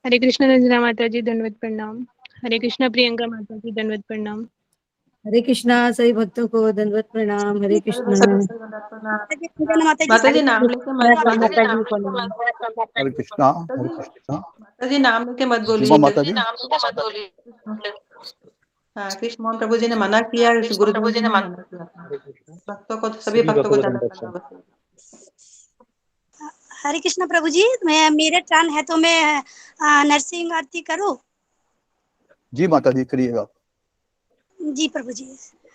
हरे कृष्ण रंजना माता जी, दंडवत प्रणाम। हरे कृष्ण प्रियंका माता जी, दंडवत प्रणाम। हरे कृष्णा सभी भक्तों को दंडवत प्रणाम। हरे कृष्णा माता जी नाम लेके मत हरे कृष्णा माता जी नाम लेके मत बोलिए। जुमा माता जी। हाँ, कृष्ण मोहन प्रभु जी ने मना किया, गुरुदेव जी ने मना किया था। भक्तों को, सभी भक्तों को जाना करना बस। हरे कृष्ण प्रभु जी, मैं मेरे टर्न है तो मैं नरसिंह आरती करूं? जी माता जी करिएगा। जी प्रभु जी।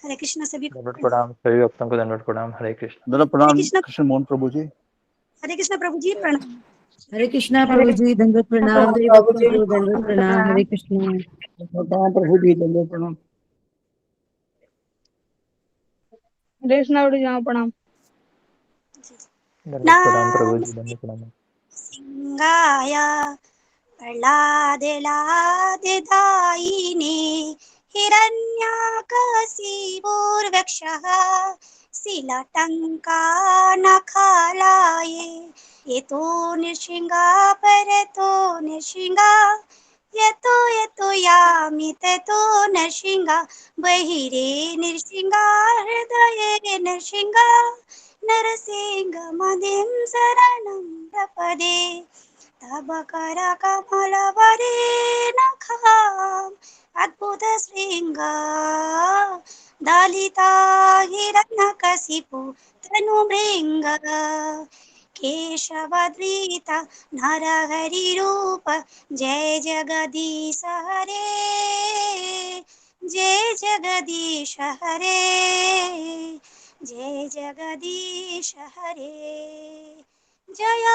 हरे कृष्ण सभी को दंडवत प्रणाम, सभी भक्तों को दंडवत प्रणाम। हरे कृष्ण। दंडवत प्रणाम कृष्ण मोहन प्रभु जी। हरे कृष्ण प्रभु जी प्रणाम। हरे कृष्णा प्रभु जी दंडवत प्रणाम। सभी भक्तों को दंडवत प्रणाम। हरे कृष्णा प्रभु जी दंडवत प्रणाम। हरे कृष्ण प्रणाम। दंडवत प्रणाम प्रभु जी, दंडवत प्रणाम। सिंगाय प्रह्लादलादिदायिने हिरण्याकशिपूर्वक्षः शिलटङ्कानखालाये यतो नृसिंहा परतो नृसिंहा यतो यतो यामि ततो नृसिंहा बहिरे नृसिंहा हृदये नृसिंहा नरसिंहमदिं शरणं प्रपदे तव करकमलवरे नखाम् अद्भुत शृंग दलिता हिरण्यकशिपु तनुभृङ्ग केशवधृता नरहरिरूप जय जगदीश हरे जय जगदीश हरे जय जगदीश हरे जय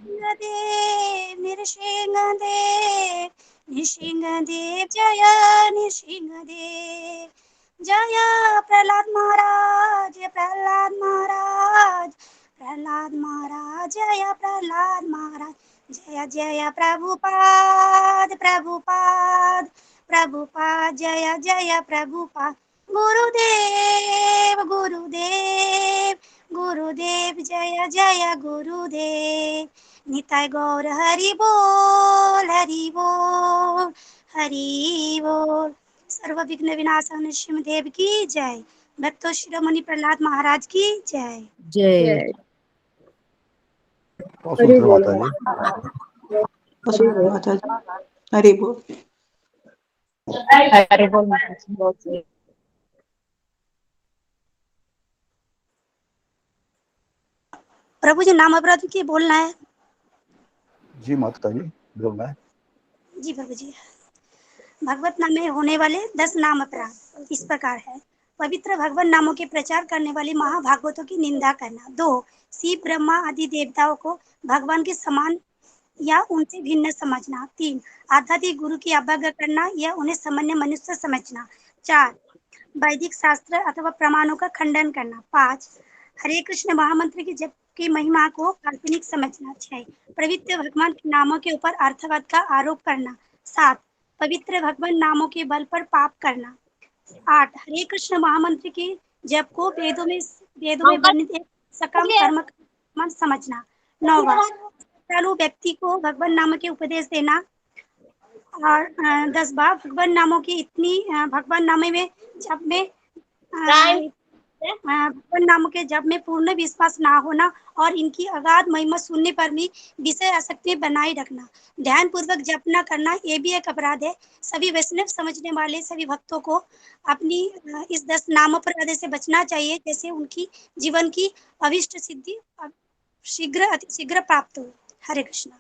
नृसिंहदेव नृसिंहदेव नृसिंहदेव जय नृसिंहदेव जय प्रहलाद महाराज प्रहलाद महाराज प्रहलाद महाराज जय प्रहलाद महाराज जय जय प्रभुपाद प्रभुपाद प्रभुपाद जय जय प्रभुपाद गुरुदेव गुरुदेव गुरुदेव जय जय गुरुदेव निताय गौर हरि बोल हरि बोल हरि बोल। सर्व विघ्न विनाशक नृसिंहदेव की जय। भक्तों शिरोमणि प्रहलाद महाराज की जय। जय। बहुत सुंदर माता जी। माता जी हरि बोल। हरे बोल माता जी, बहुत सही। प्रभु जी नाम अपराध की बोलना है। जी माता जी बोलना है। जी प्रभु जी। भगवत नाम में होने वाले 10 नाम अपराध इस प्रकार है। पवित्र भगवान नामों के प्रचार करने वाले महाभागवतों की निंदा करना। 2, शिव ब्रह्मा आदि देवताओं को भगवान के समान या उनसे भिन्न समझना। 3, आध्यात्मिक गुरु की अवज्ञा करना या उन्हें सामान्य मनुष्य समझना। 4, वैदिक शास्त्र अथवा प्रमाणों का खंडन करना। 5, हरे कृष्ण महामंत्र की जप की महिमा को काल्पनिक समझना। 6, पवित्र भगवान के नामों के ऊपर अर्थवाद का आरोप करना। 7, पवित्र भगवान नामों के बल पर पाप करना। 8, हरे कृष्ण महामंत्र की जप को वेदों में वर्णित एक सकम कर्म का समान समझना। 9, श्रद्धालु व्यक्ति को भगवान नाम के उपदेश देना। और 10 बार भगवान नामों की इतनी भगवान नाम में जप में भगवान नाम के जप में पूर्ण विश्वास ना होना और इनकी अगाध महिमा सुनने पर भी विषय आसक्ति बनाए रखना। ध्यान पूर्वक जप न करना ये भी एक अपराध है। सभी वैष्णव समझने वाले सभी भक्तों को अपनी इस 10 नाम अपराध से बचना चाहिए, जैसे उनकी जीवन की अभिष्ट सिद्धि अतिशीघ्र प्राप्त हो। हरे कृष्ण।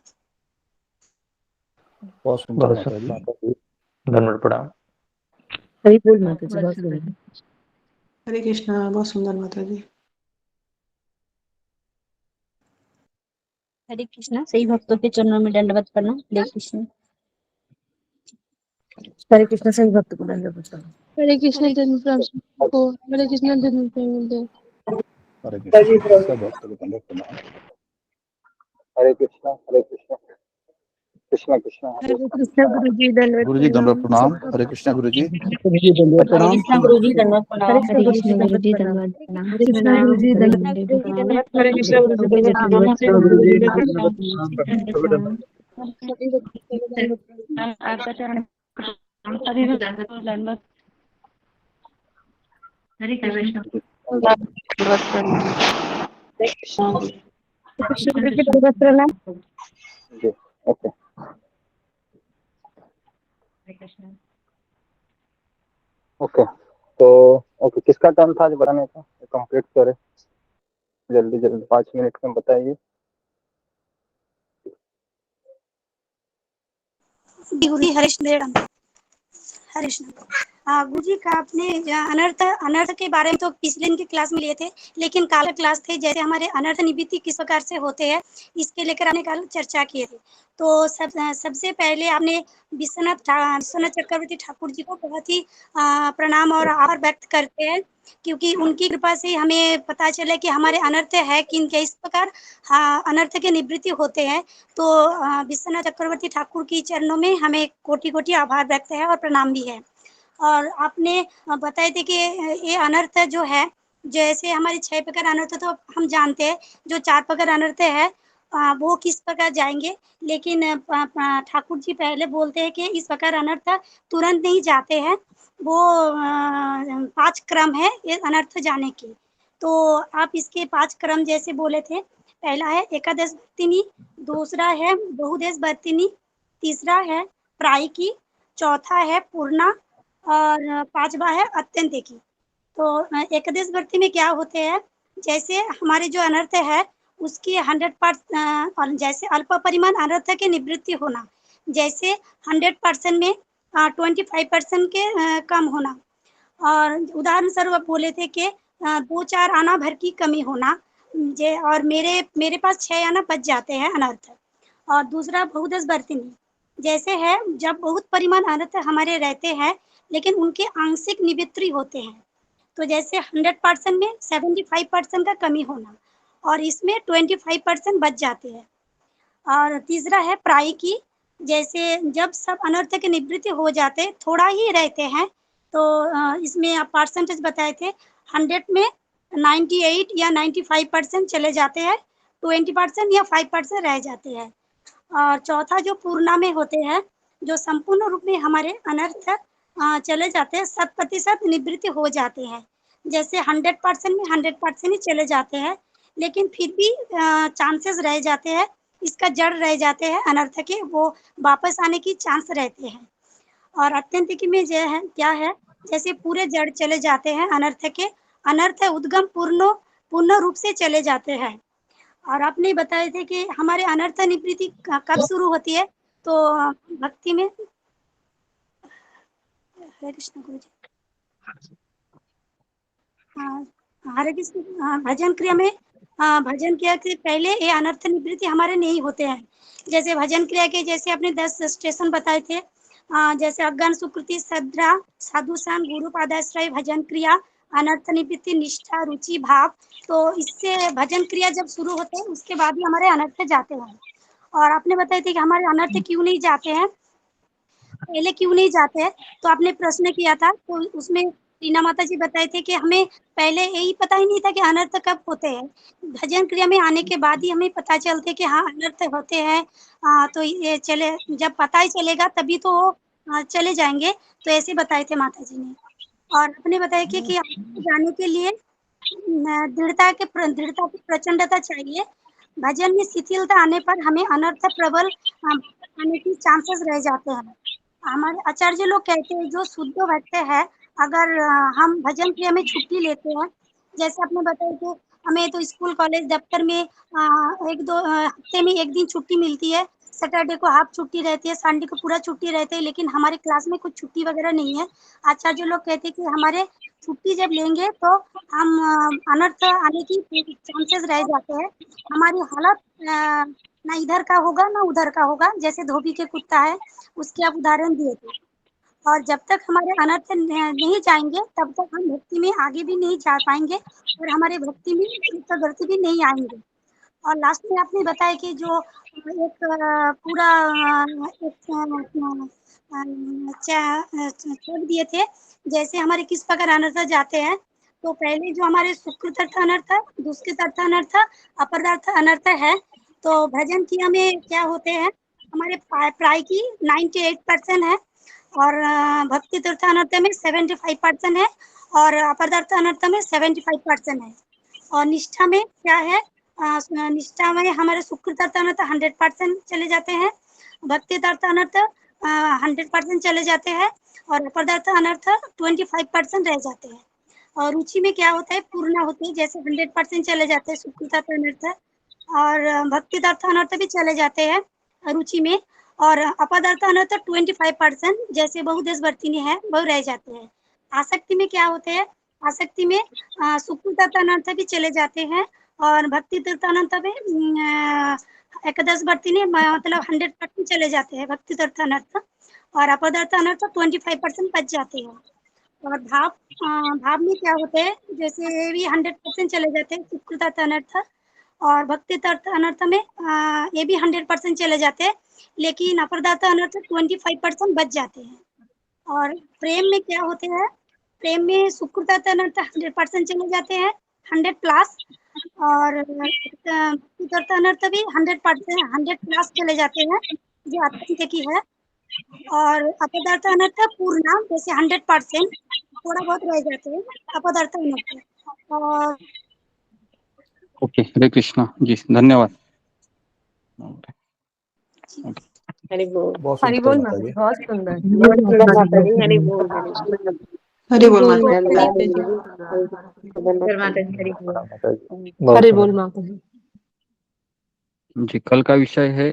बहुत सुंदर माता जी। दंडवत प्रणाम। हरि बोल माता जी, बहुत सुंदर। हरे कृष्णा, बहुत सुंदर माता जी। हरे कृष्णा सही भक्तों के चरणों में दंडवत प्रणाम। हरे कृष्ण। हरे कृष्ण सभी भक्त को दंडवत प्रणाम। हरे कृष्ण जन्म को हरे कृष्ण जन्म हरे कृष्ण सब भक्त को दंडवत प्रणाम। हरे कृष्ण कृष्ण कृष्ण हरे हरे कृष्ण गुरु जी दंडवत गुरु जी दंडवत प्रणाम। प्रणाम। हरे कृष्ण गुरु जी। दंडवत हरे प्रणाम। कृष्णा गुरु जी दंडवत हरे प्रणाम। कृष्ण गुरु जी दंडवत प्रणाम। हरे कृष्ण गुरु जी दंडवत हरे कृष्ण गुरु जी दंडवत प्रणाम। प्रणाम। हरे कृष्ण गुरु जी दंडवत प्रणाम। आपका चरण सभी दंडवत हरे कृष्ण। दंडवत प्रणाम। जी ओके हरे कृष्ण। ओके तो ओके किसका टर्न था आज बताने का, कंप्लीट करें जल्दी जल्दी 5 मिनट में बताइए। हरीश मैडम। हरीश गुरु जी का आपने अनर्थ अनर्थ के बारे में तो पिछले दिन की क्लास में लिए थे, लेकिन काल क्लास थे जैसे हमारे अनर्थ निवृत्ति किस प्रकार से होते हैं इसके लेकर आपने कल चर्चा किए थे। तो सबसे पहले आपने विश्वनाथ चक्रवर्ती ठाकुर जी को बहुत ही प्रणाम और आभार व्यक्त करते हैं, क्योंकि उनकी कृपा से हमें पता चला कि हमारे अनर्थ है किन किस प्रकार अनर्थ के निवृत्ति होते हैं। तो विश्वनाथ चक्रवर्ती ठाकुर की चरणों में हमें कोटि कोटि आभार व्यक्त है और प्रणाम भी है। और आपने बताए थे कि ये अनर्थ जो है, जैसे हमारे 6 प्रकार अनर्थ तो हम जानते हैं, जो 4 प्रकार अनर्थ है वो किस प्रकार जाएंगे, लेकिन ठाकुर जी पहले बोलते हैं कि इस प्रकार अनर्थ तुरंत नहीं जाते हैं, वो 5 क्रम है ये अनर्थ जाने की। तो आप इसके 5 क्रम जैसे बोले थे, पहला है एकादश वर्तिनी, दूसरा है बहुदेश वर्तिनी, तीसरा है प्रायिकी, चौथा है पूर्णा और 5वां है अत्यंतिकी। तो एकादश वर्ती में क्या होते हैं, जैसे हमारे जो अनर्थ है उसकी 100% और जैसे अल्प परिमाण अनर्थ की निवृत्ति होना, जैसे 100% में 25% के कम होना। और उदाहरण स्वरूप बोले थे कि 2-4 आना भर की कमी होना, और मेरे पास 6 आना बच जाते हैं अनर्थ। और दूसरा बहुदश वर्तिनी, जैसे है जब बहुत परिमाण अनर्थ हमारे रहते हैं लेकिन उनके आंशिक निवृत्ति होते हैं, तो जैसे 100% में 75% का कमी होना और इसमें 25% बच जाते हैं। और तीसरा है प्रायिकी, जैसे जब सब अनर्थ के निवृत्ति हो जाते थोड़ा ही रहते हैं, तो इसमें आप परसेंटेज बताए थे 100 में 98 या 95% चले जाते हैं, 20% या 5% रह जाते हैं। और चौथा जो पूर्णा में होते हैं, जो संपूर्ण रूप में हमारे अनर्थ चले जाते हैं, 100% निवृत्ति हो जाते हैं, जैसे 100% में 100% ही चले जाते हैं, लेकिन फिर भी चांसेस रह जाते हैं, इसका जड़ रह जाते हैं अनर्थ के, वो वापस आने की चांस रहते हैं। और अत्यंतिकी में जो है क्या है, जैसे पूरे जड़ चले जाते हैं अनर्थ के, अनर्थ उद्गम पूर्ण रूप से चले जाते हैं। और आपने बताए थे कि हमारे अनर्थ निवृत्ति कब शुरू होती है, तो भक्ति में। हरे कृष्ण गुरु जी। हरे कृष्ण भजन क्रिया में भजन क्रिया से पहले ये अनर्थ निवृत्ति हमारे नहीं होते हैं। जैसे भजन क्रिया के जैसे आपने 10 स्टेशन बताए थे, जैसे अज्ञान सुकृति श्रद्धा साधुसान गुरु पादाश्रय भजन क्रिया अनर्थ निवृत्ति निष्ठा रुचि भाव। तो इससे भजन क्रिया जब शुरू होते हैं उसके बाद ही हमारे अनर्थ जाते हैं। और आपने बताए थे कि हमारे अनर्थ क्यों नहीं जाते हैं, पहले क्यों नहीं जाते हैं, तो आपने प्रश्न किया था, तो उसमें रीना माता जी बताए थे कि हमें पहले यही पता ही नहीं था कि अनर्थ कब होते हैं, भजन क्रिया में आने के बाद ही हमें पता चलते कि हाँ अनर्थ होते हैं। तो ये चले, जब पता ही चलेगा तभी तो चले जाएंगे, तो ऐसे बताए थे माता जी ने। और आपने बताया कि अनर्थ जाने के लिए दृढ़ता की प्रचंडता चाहिए, भजन में शिथिलता आने पर हमें अनर्थ प्रबल आने की चांसेस रह जाते हैं। हमारे आचार्य लोग कहते हैं जो शुद्ध भक्त है, अगर हम भजन क्रिया में छुट्टी लेते हैं, जैसे आपने बताया कि हमें तो स्कूल कॉलेज दफ्तर में 1-2 हफ्ते में 1 दिन छुट्टी मिलती है, सैटरडे को हाफ छुट्टी रहती है, संडे को पूरा छुट्टी रहती है, लेकिन हमारी क्लास में कुछ छुट्टी वगैरह नहीं है। आचार्य लोग कहते हैं कि हमारे छुट्टी जब लेंगे तो हम अनर्थ आने की चांसेस रह जाते हैं, हमारी हालत ना इधर का होगा ना उधर का होगा, जैसे धोबी के कुत्ता है उसके आप उदाहरण दिए थे। और जब तक हमारे अनर्थ नहीं जाएंगे तब तक हम भक्ति में आगे भी नहीं जा पाएंगे और हमारे भक्ति में प्रगति भी नहीं आएंगे। और लास्ट में आपने बताया कि जो एक पूरा एक छोड़ दिए थे, जैसे हमारे किस प्रकार अनर्थ जाते हैं, तो पहले जो हमारे सुकृत अर्थ अनर्थ, दुष्कृत अर्थ अनर्थ, अपरार्थ अनर्थ है। तो भजन क्रिया में क्या होते हैं, हमारे प्राय की 98% है और भक्ति तीर्थानर्थ में 75% है और अपरदर्थ अनर्थ में 75% है। और निष्ठा में क्या है, निष्ठा में हमारे सुकृत अनर्थ 100% चले जाते हैं, भक्ति अनर्थ 100% चले जाते हैं और अपरदर्थ अनर्थ 25% रह जाते हैं। और रुचि में क्या होता है, पूर्ण होती है, जैसे 100% चले जाते हैं सुकृत अनर्थ और भक्ति अनर्थ भी चले जाते हैं रुचि में, और अपदार्थ अनर्थ 25% जैसे बहुदेश वर्तिनी है वो रह जाते हैं। आसक्ति में क्या होते हैं, आसक्ति में सुकृत अनर्थ भी चले जाते हैं और भक्ति तीर्थानंत में एकदश वर्तिनी मतलब 100% चले जाते हैं भक्ति तीर्थानर्थ और अपदार्थ अनर्थ 25% बच जाते हैं। और भाव में क्या होते हैं, जैसे भी 100% चले जाते हैं सुकृत अनर्थ और भक्ति तर्थ अनर्थ में ये भी 100% चले जाते हैं, लेकिन अपरदार्थ अनर्थ 25% बच जाते हैं। और प्रेम में क्या होते हैं, प्रेम में सुकृत अनर्थ 100% चले जाते हैं, 100 प्लस, और भक्ति तर्थ अनर्थ भी 100%, 100 प्लस चले जाते हैं जो अत्यंत की है। और अपदार्थ अनर्थ पूर्ण जैसे 100% थोड़ा बहुत रह जाते हैं अपदार्थ अनर्थ। और ओके, हरे कृष्णा जी, धन्यवाद। हरि बोल। हरि बोल बहुत सुंदर। हरि बोल माता माता जी। माता जी हरि बोल। माता जी बहुत हरि सुंदर। बोल माता जी। जी, कल का विषय है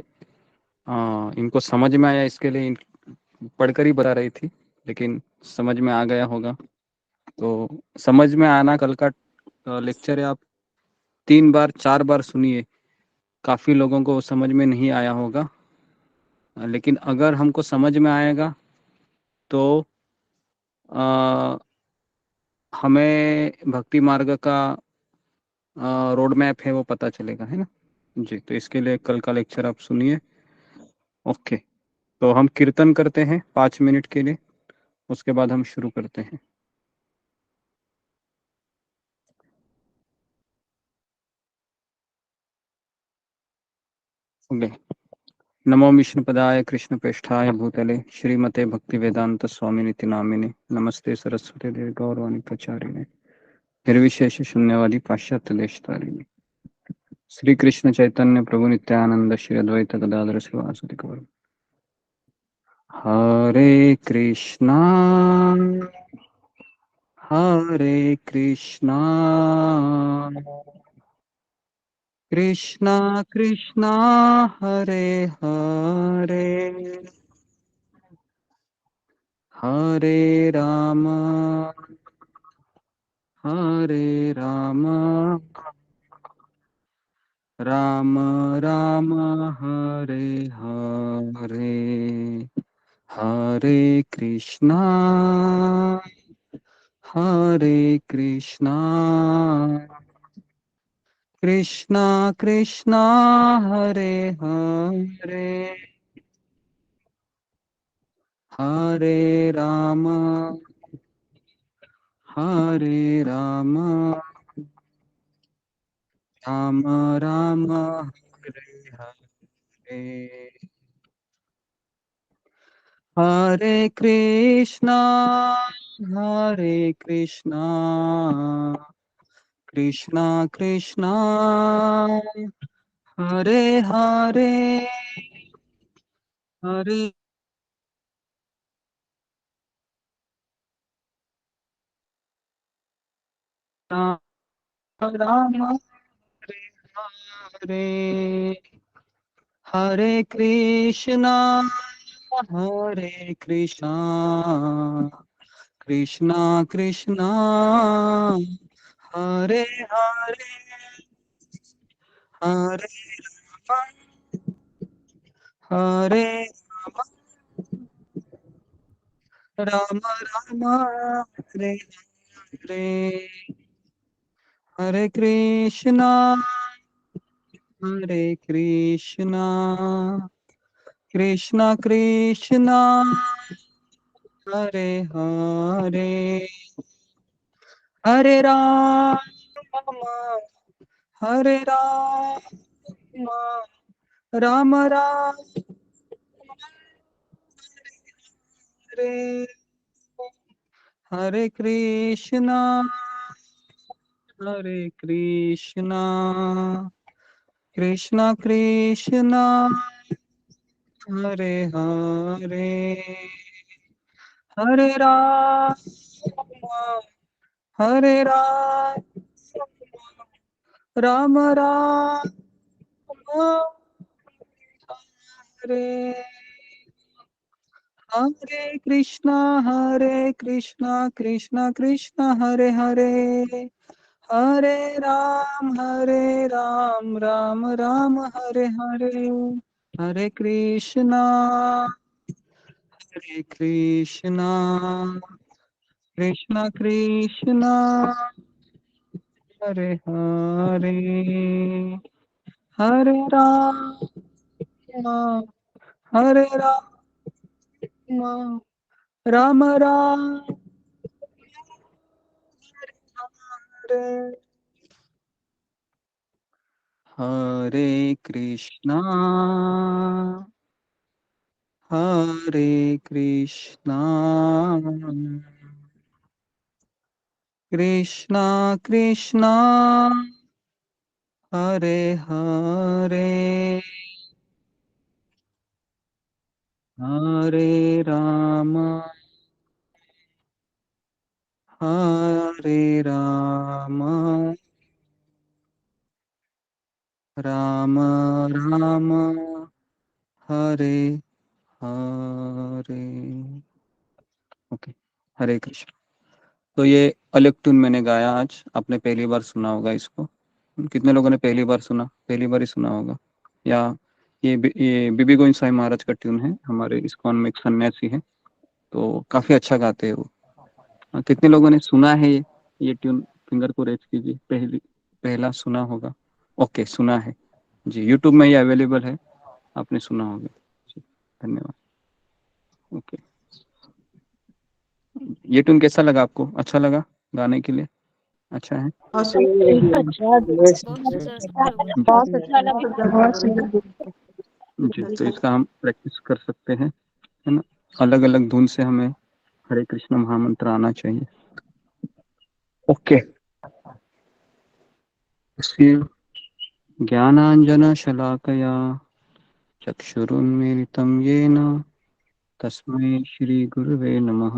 इनको समझ में आया, इसके लिए पढ़कर ही बता रही थी, लेकिन समझ में आ गया होगा। तो समझ में आना कल का लेक्चर है, आप 3 बार 4 बार सुनिए। काफी लोगों को समझ में नहीं आया होगा, लेकिन अगर हमको समझ में आएगा तो हमें भक्ति मार्ग का रोड मैप है वो पता चलेगा, है ना जी। तो इसके लिए कल का लेक्चर आप सुनिए। ओके, तो हम कीर्तन करते हैं 5 मिनट के लिए, उसके बाद हम शुरू करते हैं। ओके। नमो विष्णुपदाय कृष्णप्रेष्ठाय भूतले श्रीमते भक्तिवेदांत स्वामिनिति नामिने नमस्ते सरस्वती देवी गौरवाणी प्रचारिणे निर्विशेष शून्यवादी पाश्चात्य देशतारिणे श्री कृष्ण चैतन्य प्रभु नित्यानंद श्री अद्वैत गदाधर श्रीवासुदेव गौर। हरे कृष्णा कृष्णा कृष्णा हरे हरे हरे राम राम राम हरे हरे हरे कृष्णा कृष्णा कृष्णा हरे हरे हरे राम राम राम हरे हरे हरे कृष्णा कृष्णा कृष्णा हरे हरे हरे राम राम हरे हरे हरे कृष्णा कृष्णा कृष्णा हरे हरे हरे हरे राम राम हरे हरे हरे कृष्णा कृष्णा कृष्णा हरे हरे हरे राम राम राम हरे कृष्णा कृष्णा कृष्णा हरे हरे हरे राम राम राम हरे हरे कृष्णा कृष्णा कृष्णा हरे हरे हरे राम राम राम हरे हरे हरे कृष्णा कृष्णा कृष्णा हरे हरे हरे राम राम राम हरे हरे कृष्णा कृष्णा कृष्णा हरे हरे हरे राम राम राम हरे हरे। ओके, हरे कृष्ण। तो ये अलग ट्यून मैंने गाया आज, आपने पहली बार सुना होगा इसको। कितने लोगों ने पहली बार सुना? पहली बार ही सुना होगा। या ये बीबी गोविंद साई महाराज का ट्यून है, हमारे इस्कॉन में एक सन्यासी है, तो काफी अच्छा गाते हैं वो। कितने लोगों ने सुना है ये ट्यून? फिंगर को रेज कीजिए। पहला सुना होगा। ओके, सुना है जी, यूट्यूब में ये अवेलेबल है, आपने सुना होगा जी, धन्यवाद। ओके, ये ट्यून कैसा लगा आपको? अच्छा लगा गाने के लिए? अच्छा है और सुनिए, बहुत अच्छा जी। तो इसका हम प्रैक्टिस कर सकते हैं, है ना। अलग अलग धुन से हमें हरे कृष्ण महामंत्र आना चाहिए। ओके, इसकी ज्ञानांजन शलाकया चक्षुरुन्मीलितं येन तस्मै श्री गुरुवे नमः।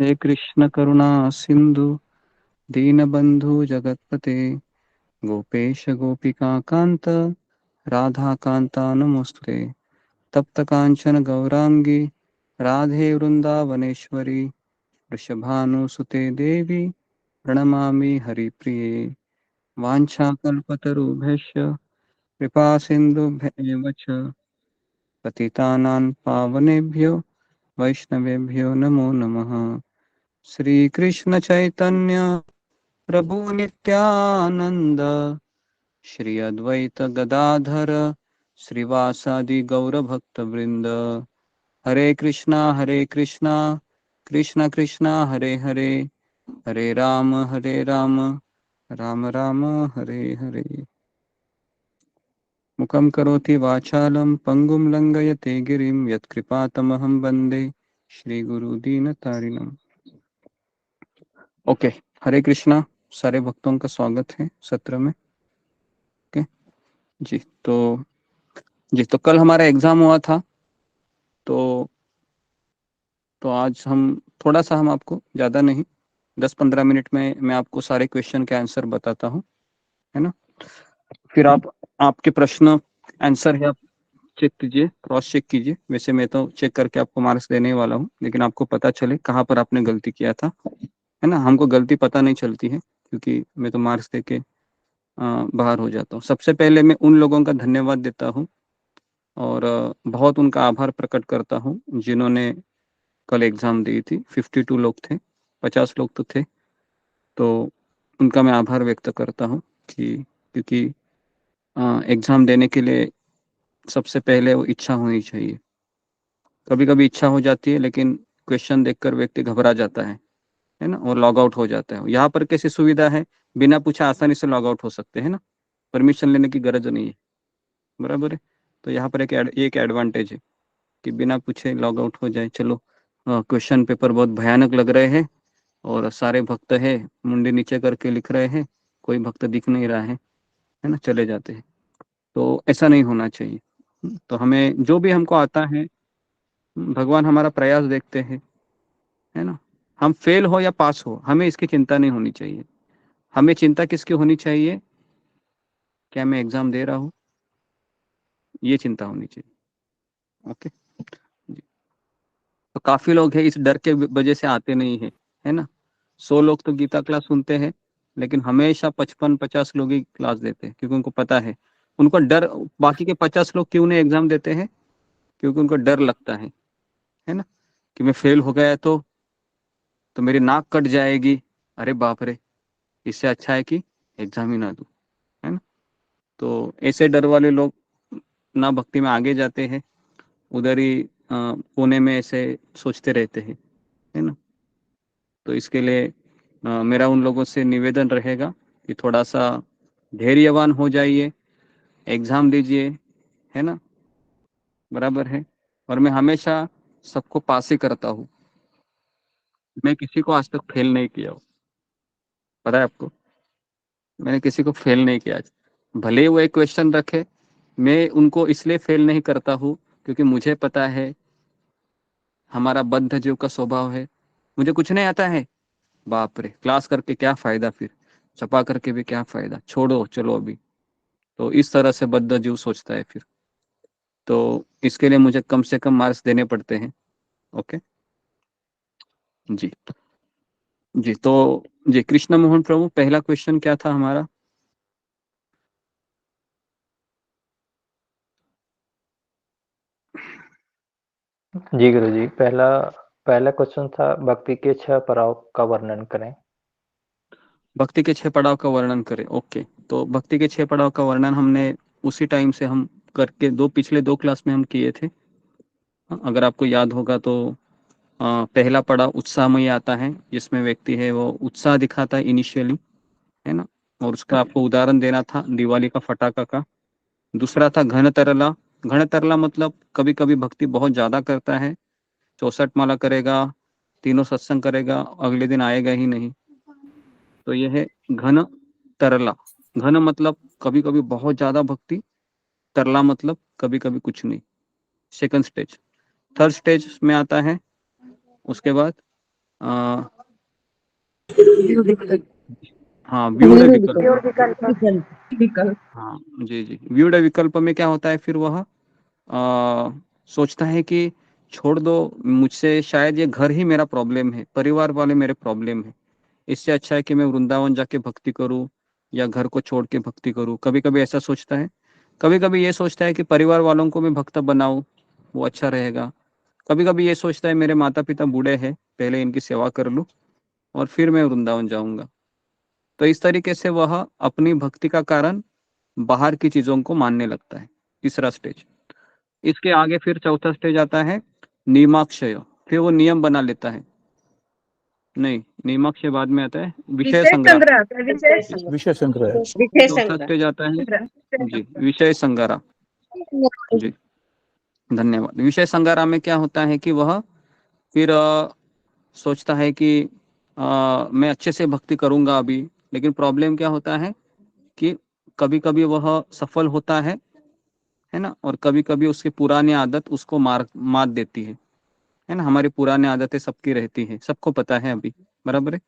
हे कृष्ण करुणा सिंधु दीनबंधु जगतपते गोपेश गोपिका कांत राधा कांता नमोस्तुते। तप्त कांचन गौरांगी राधे वृंदावनेश्वरी वृषभानुसुते देवी प्रणमामि हरिप्रिये। वाञ्छाकल्पतरुभ्यश्च कृपा सिन्धुभ्येव च पतितानां पावनेभ्यो वैष्णवेभ्यो नमो नमः। श्री कृष्ण चैतन्य प्रभु नित्यानंद श्री अद्वैत गदाधर श्रीवासादि गौर भक्त वृंद। हरे कृष्णा कृष्णा कृष्णा हरे हरे हरे राम राम राम हरे हरे। मुखं करोति वाचालं पंगुं लंघयते गिरिं यत्कृपातमहं वन्दे श्रीगुरुदीनतारिणम्। ओके, हरे कृष्णा। सारे भक्तों का स्वागत है सत्र में। ओके जी, तो कल हमारा एग्जाम हुआ था, तो आज हम थोड़ा सा, हम आपको ज़्यादा नहीं 10-15 मिनट में मैं आपको सारे क्वेश्चन के आंसर बताता हूँ, है ना। फिर आपके प्रश्न आंसर है, आप चेक कीजिए, क्रॉस चेक कीजिए। वैसे मैं तो चेक करके आपको मार्क्स देने वाला हूँ, लेकिन आपको पता चले कहाँ पर आपने गलती किया था, है ना। हमको गलती पता नहीं चलती है, क्योंकि मैं तो मार्क्स दे के बाहर हो जाता हूँ। सबसे पहले मैं उन लोगों का धन्यवाद देता हूँ और बहुत उनका आभार प्रकट करता हूँ जिन्होंने कल एग्जाम दी थी। 52 लोग थे, 50 लोग तो थे, तो उनका मैं आभार व्यक्त करता हूँ कि क्योंकि एग्जाम देने के लिए सबसे पहले वो इच्छा होनी चाहिए। कभी कभी इच्छा हो जाती है, लेकिन क्वेश्चन देखकर व्यक्ति घबरा जाता है ना, और लॉग आउट हो जाता है। यहाँ पर कैसी सुविधा है, बिना पूछा आसानी से लॉग आउट हो सकते हैं ना, परमिशन लेने की गरज नहीं है, बराबर है। तो यहाँ पर एक एडवांटेज है कि बिना पूछे लॉग आउट हो जाए। चलो क्वेश्चन पेपर बहुत भयानक लग रहे हैं और सारे भक्त है मुंडे नीचे करके लिख रहे हैं, कोई भक्त दिख नहीं रहा है ना, चले जाते हैं। तो ऐसा नहीं होना चाहिए। तो हमें जो भी हमको आता है, भगवान हमारा प्रयास देखते हैं, है ना। हम फेल हो या पास हो, हमें इसकी चिंता नहीं होनी चाहिए। हमें चिंता किसकी होनी चाहिए? क्या मैं एग्जाम दे रहा हूँ, ये चिंता होनी चाहिए। ओके जी। तो काफी लोग हैं इस डर के वजह से आते नहीं है ना। 100 लोग तो गीता क्लास सुनते हैं, लेकिन हमेशा 55-50 लोग ही क्लास देते हैं, क्योंकि उनको पता है, उनको डर। बाकी के 50 लोग क्यों नहीं एग्जाम देते हैं? क्योंकि उनको डर लगता है ना, कि मैं फेल हो गया तो मेरी नाक कट जाएगी, अरे बाप रे, इससे अच्छा है कि एग्जाम ही ना दूं, है ना। तो ऐसे डर वाले लोग ना भक्ति में आगे जाते हैं, उधर ही पुणे में ऐसे सोचते रहते हैं, है ना। तो इसके लिए मेरा उन लोगों से निवेदन रहेगा कि थोड़ा सा धैर्यवान हो जाइए, एग्जाम दीजिए, है ना, बराबर है। और मैं हमेशा सबको पास ही करता हूँ, मैं किसी को आज तक फेल नहीं किया हूँ, पता है आपको। मैंने किसी को फेल नहीं किया आज, भले ही वो एक क्वेश्चन रखे, मैं उनको इसलिए फेल नहीं करता हूँ क्योंकि मुझे पता है हमारा बद्ध जीव का स्वभाव है। मुझे कुछ नहीं आता है, बाप रे, क्लास करके क्या फायदा, फिर छपा करके भी क्या फायदा, छोड़ो चलो अभी। तो इस तरह से बद्ध जीव सोचता है फिर। तो इसके लिए मुझे कम से कम मार्क्स देने पड़ते हैं। ओके जी। जी तो जी, कृष्ण मोहन प्रभु, पहला क्वेश्चन क्या था हमारा? जी गुरु जी, पहला पहला क्वेश्चन था भक्ति के 6 पड़ाव का वर्णन करें। भक्ति के 6 पड़ाव का वर्णन करें। ओके, तो भक्ति के 6 पड़ाव का वर्णन हमने उसी टाइम से हम करके पिछले दो क्लास में हम किए थे। अगर आपको याद होगा तो पहला पड़ाव उत्साहमय आता है, जिसमें व्यक्ति है वो उत्साह दिखाता है इनिशियली, है ना। और उसका आपको उदाहरण देना था दिवाली का फटाका का। दूसरा था घन तरला। घन तरला मतलब कभी कभी भक्ति बहुत ज्यादा करता है, 64 माला करेगा, तीनों सत्संग करेगा, अगले दिन आएगा ही नहीं, तो यह है घन तरला। घन मतलब कभी कभी बहुत ज्यादा भक्ति, तरला मतलब कभी कभी कुछ नहीं। Second stage. थर्ड स्टेज में आता है उसके बाद हाँ, व्यूढ़ विकल्प। हाँ जी जी, व्यूढ़ विकल्प में क्या होता है, फिर वह सोचता है कि छोड़ दो, मुझसे शायद ये घर ही मेरा प्रॉब्लम है, परिवार वाले मेरे प्रॉब्लम है, इससे अच्छा है कि मैं वृंदावन जाके भक्ति करूं या घर को छोड़ के भक्ति करूं। कभी कभी ऐसा सोचता है। कभी कभी ये सोचता है कि परिवार वालों को मैं भक्त बनाऊं, वो अच्छा रहेगा। कभी कभी ये सोचता है मेरे माता पिता बूढ़े हैं, पहले इनकी सेवा कर लूं और फिर मैं वृंदावन जाऊंगा। तो इस तरीके से वह अपनी भक्ति का कारण बाहर की चीजों को मानने लगता है। तीसरा स्टेज। इसके आगे फिर चौथा स्टेज आता है नियमाक्षय। फिर वो नियम बना लेता है। नहीं, नियमाक्षय बाद में आता है विषय संग्रह। विषय संग्रह। चौथा स्टेज आता है जी विषय संग्रह। जी धन्यवाद। विषय संग्रह में क्या होता है कि वह फिर सोचता है कि मैं अच्छे से भक्ति करूंगा अभी, लेकिन प्रॉब्लम क्या होता है कि कभी कभी वह सफल होता है ना, और कभी कभी उसकी पुरानी आदत उसको मार देती है ना। हमारी पुरानी आदतें सबकी रहती है, सबको पता है अभी, बराबर है।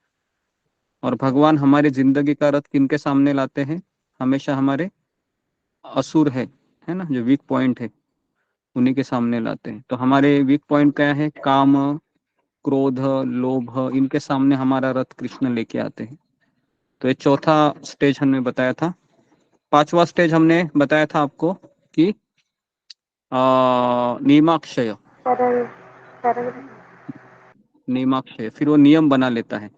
और भगवान हमारी जिंदगी का रथ किनके सामने लाते हैं? हमेशा हमारे असुर है ना, जो वीक पॉइंट है, उन्हीं के सामने लाते हैं। तो हमारे वीक पॉइंट क्या है? काम, क्रोध, लोभ, इनके सामने हमारा रथ कृष्ण लेके आते हैं। तो ये चौथा स्टेज हमने बताया था। पांचवा स्टेज हमने बताया था आपको कि नियमाक्षय। नियमाक्षय, फिर वो नियम बना लेता है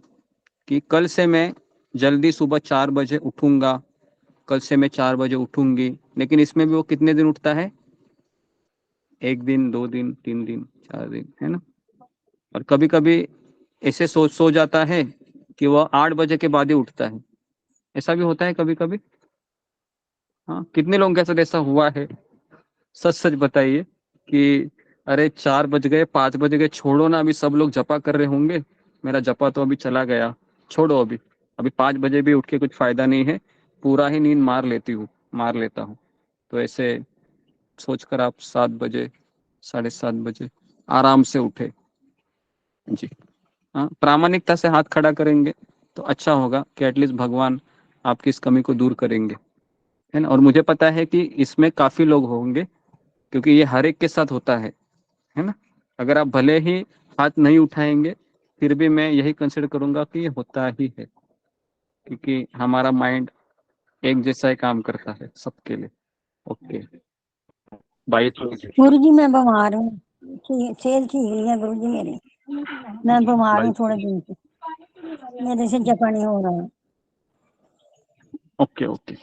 कि कल से मैं जल्दी सुबह 4 बजे उठूंगा, कल से मैं 4 बजे उठूंगी। लेकिन इसमें भी वो कितने दिन उठता है? 1 दिन, 2 दिन, 3 दिन, 4 दिन, है ना। और कभी कभी ऐसे सो जाता है कि वह 8 बजे के बाद ही उठता है। ऐसा भी होता है कभी कभी। हाँ, कितने लोगों के साथ ऐसा हुआ है? सच सच बताइए कि अरे 4 बज गए, 5 बज गए, छोड़ो ना, अभी सब लोग जपा कर रहे होंगे, मेरा जपा तो अभी चला गया, छोड़ो अभी, अभी 5 बजे भी उठ के कुछ फायदा नहीं है, पूरा ही नींद मार लेता हूँ। तो ऐसे सोचकर आप 7 बजे, 7:30 बजे आराम से उठे। जी हाँ, प्रामाणिकता से हाथ खड़ा करेंगे तो अच्छा होगा कि एटलीस्ट भगवान आपकी इस कमी को दूर करेंगे, है ना। और मुझे पता है कि इसमें काफी लोग होंगे, क्योंकि ये हर एक के साथ होता है ना। अगर आप भले ही हाथ नहीं उठाएंगे, फिर भी मैं यही कंसिडर करूंगा कि ये होता ही है, क्योंकि हमारा माइंड एक जैसा ही काम करता है सबके लिए। ओके, बाई गुरु जी मैं बीमार हूँ, सेहत ठीक नहीं है गुरु जी मेरी, मैं बीमार हूँ थोड़े दिन से, मेरे से जपा नहीं हो रहा है। ओके ओके,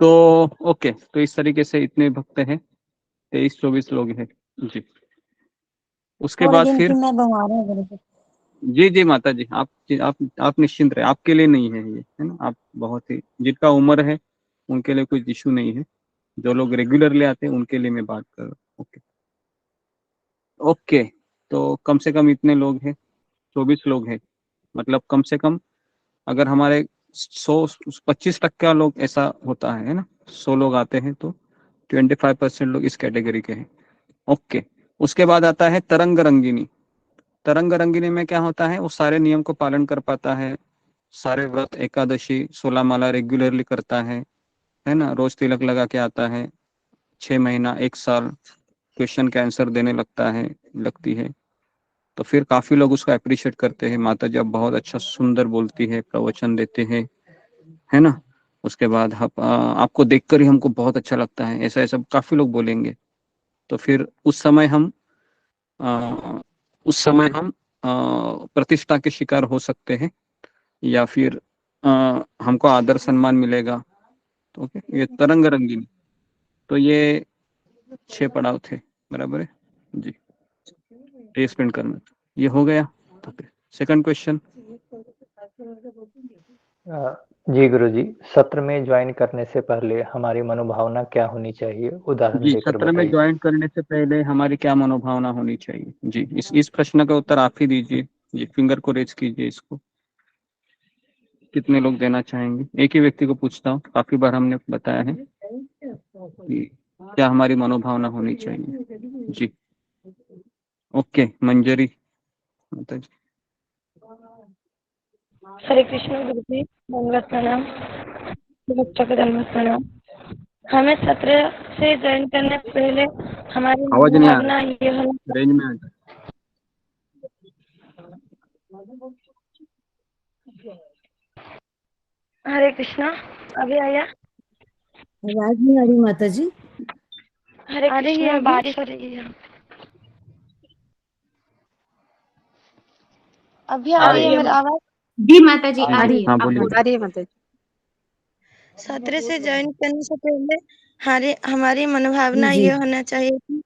तो ओके, तो इस तरीके से इतने भक्त हैं, 23-24 लोग हैं जी। उसके थोड़े बाद दिन फिर से मैं बीमार हूँ गुरु जी। जी जी माता जी, आप निश्चिंत रहे, आपके लिए नहीं है ये, है ना। आप बहुत ही, जिनका उम्र है उनके लिए कोई इशू नहीं है, जो लोग रेगुलरली आते हैं उनके लिए मैं बात कर रहा हूँ। ओके ओके, तो कम से कम इतने लोग हैं, 24 लोग हैं, मतलब कम से कम अगर हमारे 125% लोग ऐसा होता है ना, 100 लोग आते हैं तो 25% लोग इस कैटेगरी के हैं। ओके, उसके बाद आता है तरंग रंगिनी। तरंग रंगिनी में क्या होता है, वो सारे नियम को पालन कर पाता है, सारे व्रत, एकादशी, 16 माला रेगुलरली करता है ना, रोज तिलक लगा के आता है, 6 महीना 1 साल क्वेश्चन के आंसर देने लगती है। तो फिर काफी लोग उसको अप्रिशिएट करते हैं, माता जी आप बहुत अच्छा सुंदर बोलती है, प्रवचन देते हैं, है ना। उसके बाद आपको देखकर ही हमको बहुत अच्छा लगता है, ऐसा ऐसा काफी लोग बोलेंगे। तो फिर अ, उस समय हम प्रतिष्ठा के शिकार हो सकते हैं, या फिर हमको आदर सम्मान मिलेगा। तो ओके, ये तरंग रंगीन, तो ये 6 पड़ाव थे, बराबर है जी, डे स्पेंड करना, ये हो गया। तो सेकंड क्वेश्चन। जी गुरु जी, सत्र में ज्वाइन करने से पहले हमारी मनोभावना क्या होनी चाहिए, उदाहरण जी, देकर सत्र में बताइए। ज्वाइन करने से पहले हमारी क्या मनोभावना होनी चाहिए? जी, इस प्रश्न का उत्तर आप ही दीजिए। जी, फिंगर को रेज कीजिए, इसको कितने लोग देना चाहेंगे? एक ही व्यक्ति को पूछता हूँ, काफी बार हमने बताया है कि क्या हमारी मनोभावना होनी चाहिए। जी ओके, मंजरी माता जी। हरे कृष्ण गुरु जी, दंडवत प्रणाम, बच्चों को दंडवत प्रणाम। हमें सत्र से ज्वाइन करने से पहले हमारी आवाज नहीं आ मनोभावना रहा, ये होना। रेंज में आ जाए। हरे कृष्णा, अभी आया? आवाज नहीं आ रही माता जी। हरे कृष्णा, बारिश हो रही है। अभी आ रही है मेरी आवाज? जी माता जी आ रही है, हाँ आप बोलिए। आ रही है माता जी। सत्र से ज्वाइन करने से पहले हमारी मनोभावना जी ये होना चाहिए कि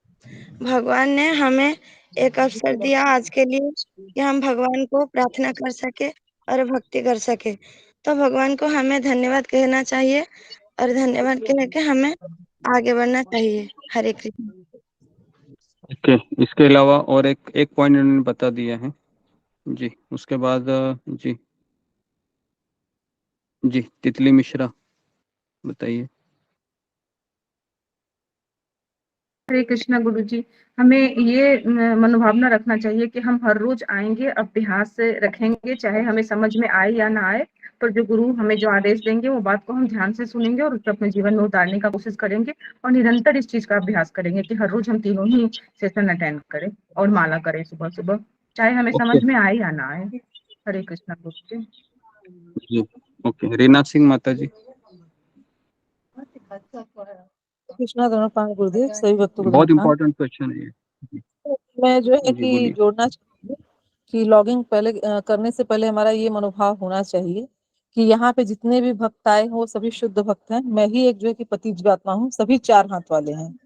भगवान ने हमें एक अवसर दिया आज के लिए कि हम भगवान को प्रार्थना कर सके और भक्ति कर सके। तो भगवान को हमें धन्यवाद कहना चाहिए और धन्यवाद कह के हमें आगे बढ़ना चाहिए। हरे कृष्ण। ओके, इसके अलावा और एक एक पॉइंट उन्होंने बता दिया है जी। उसके बाद जी जी, तितली मिश्रा बताइए। हरे कृष्णा गुरु जी, हमें ये मनोभावना रखना चाहिए कि हम हर रोज आएंगे, अभ्यास से रखेंगे, चाहे हमें समझ में आए या ना आए, पर जो गुरु हमें जो आदेश देंगे वो बात को हम ध्यान से सुनेंगे और उसको अपने जीवन में उतारने का कोशिश करेंगे और निरंतर इस चीज का अभ्यास करेंगे कि हर रोज हम तीनों ही सेशन अटेंड करें और माला करें सुबह सुबह, चाहे हमें ओके समझ में आए या ना आए। हरे कृष्णा गुरु जी। जी, ओके, रीना सिंह माता जी। कृष्णा दोनों पांच गुरुदेव, सभी भक्तों को बहुत प्रणाम। इंपॉर्टेंट क्वेश्चन है ये जी। मैं जो है जी कि बोलिए। जोड़ना चाहूंगी कि लॉगिंग पहले करने से पहले हमारा ये मनोभाव होना चाहिए कि यहाँ पे जितने भी भक्त आए हैं वो सभी शुद्ध भक्त हैं। मैं ही एक जो है कि पति जीवात्मा हूँ, सभी 4 हाथ वाले हैं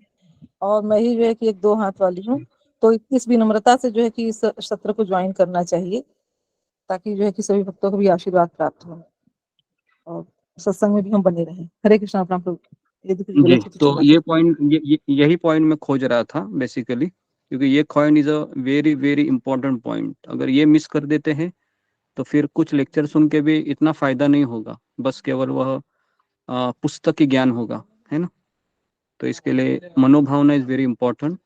और मैं ही जो है कि एक 2 हाथ वाली हूँ। तो इस विनम्रता से जो है कि इस सत्र को ज्वाइन करना चाहिए ताकि जो है कि सभी भक्तों को भी आशीर्वाद प्राप्त हो और सत्संग में भी हम बने रहें। हरे कृष्णा प्रणाम प्रभु। यदि कुछ जी, गलत हो तो तो क्षमा ये करें। पॉइंट यही पॉइंट मैं खोज रहा था बेसिकली, क्योंकि ये point is a very very important point. अगर ये मिस कर देते हैं तो फिर कुछ लेक्चर सुन के भी इतना फायदा नहीं होगा, बस केवल वह पुस्तकी ज्ञान होगा, है ना। तो इसके लिए मनोभावना इज वेरी इंपॉर्टेंट,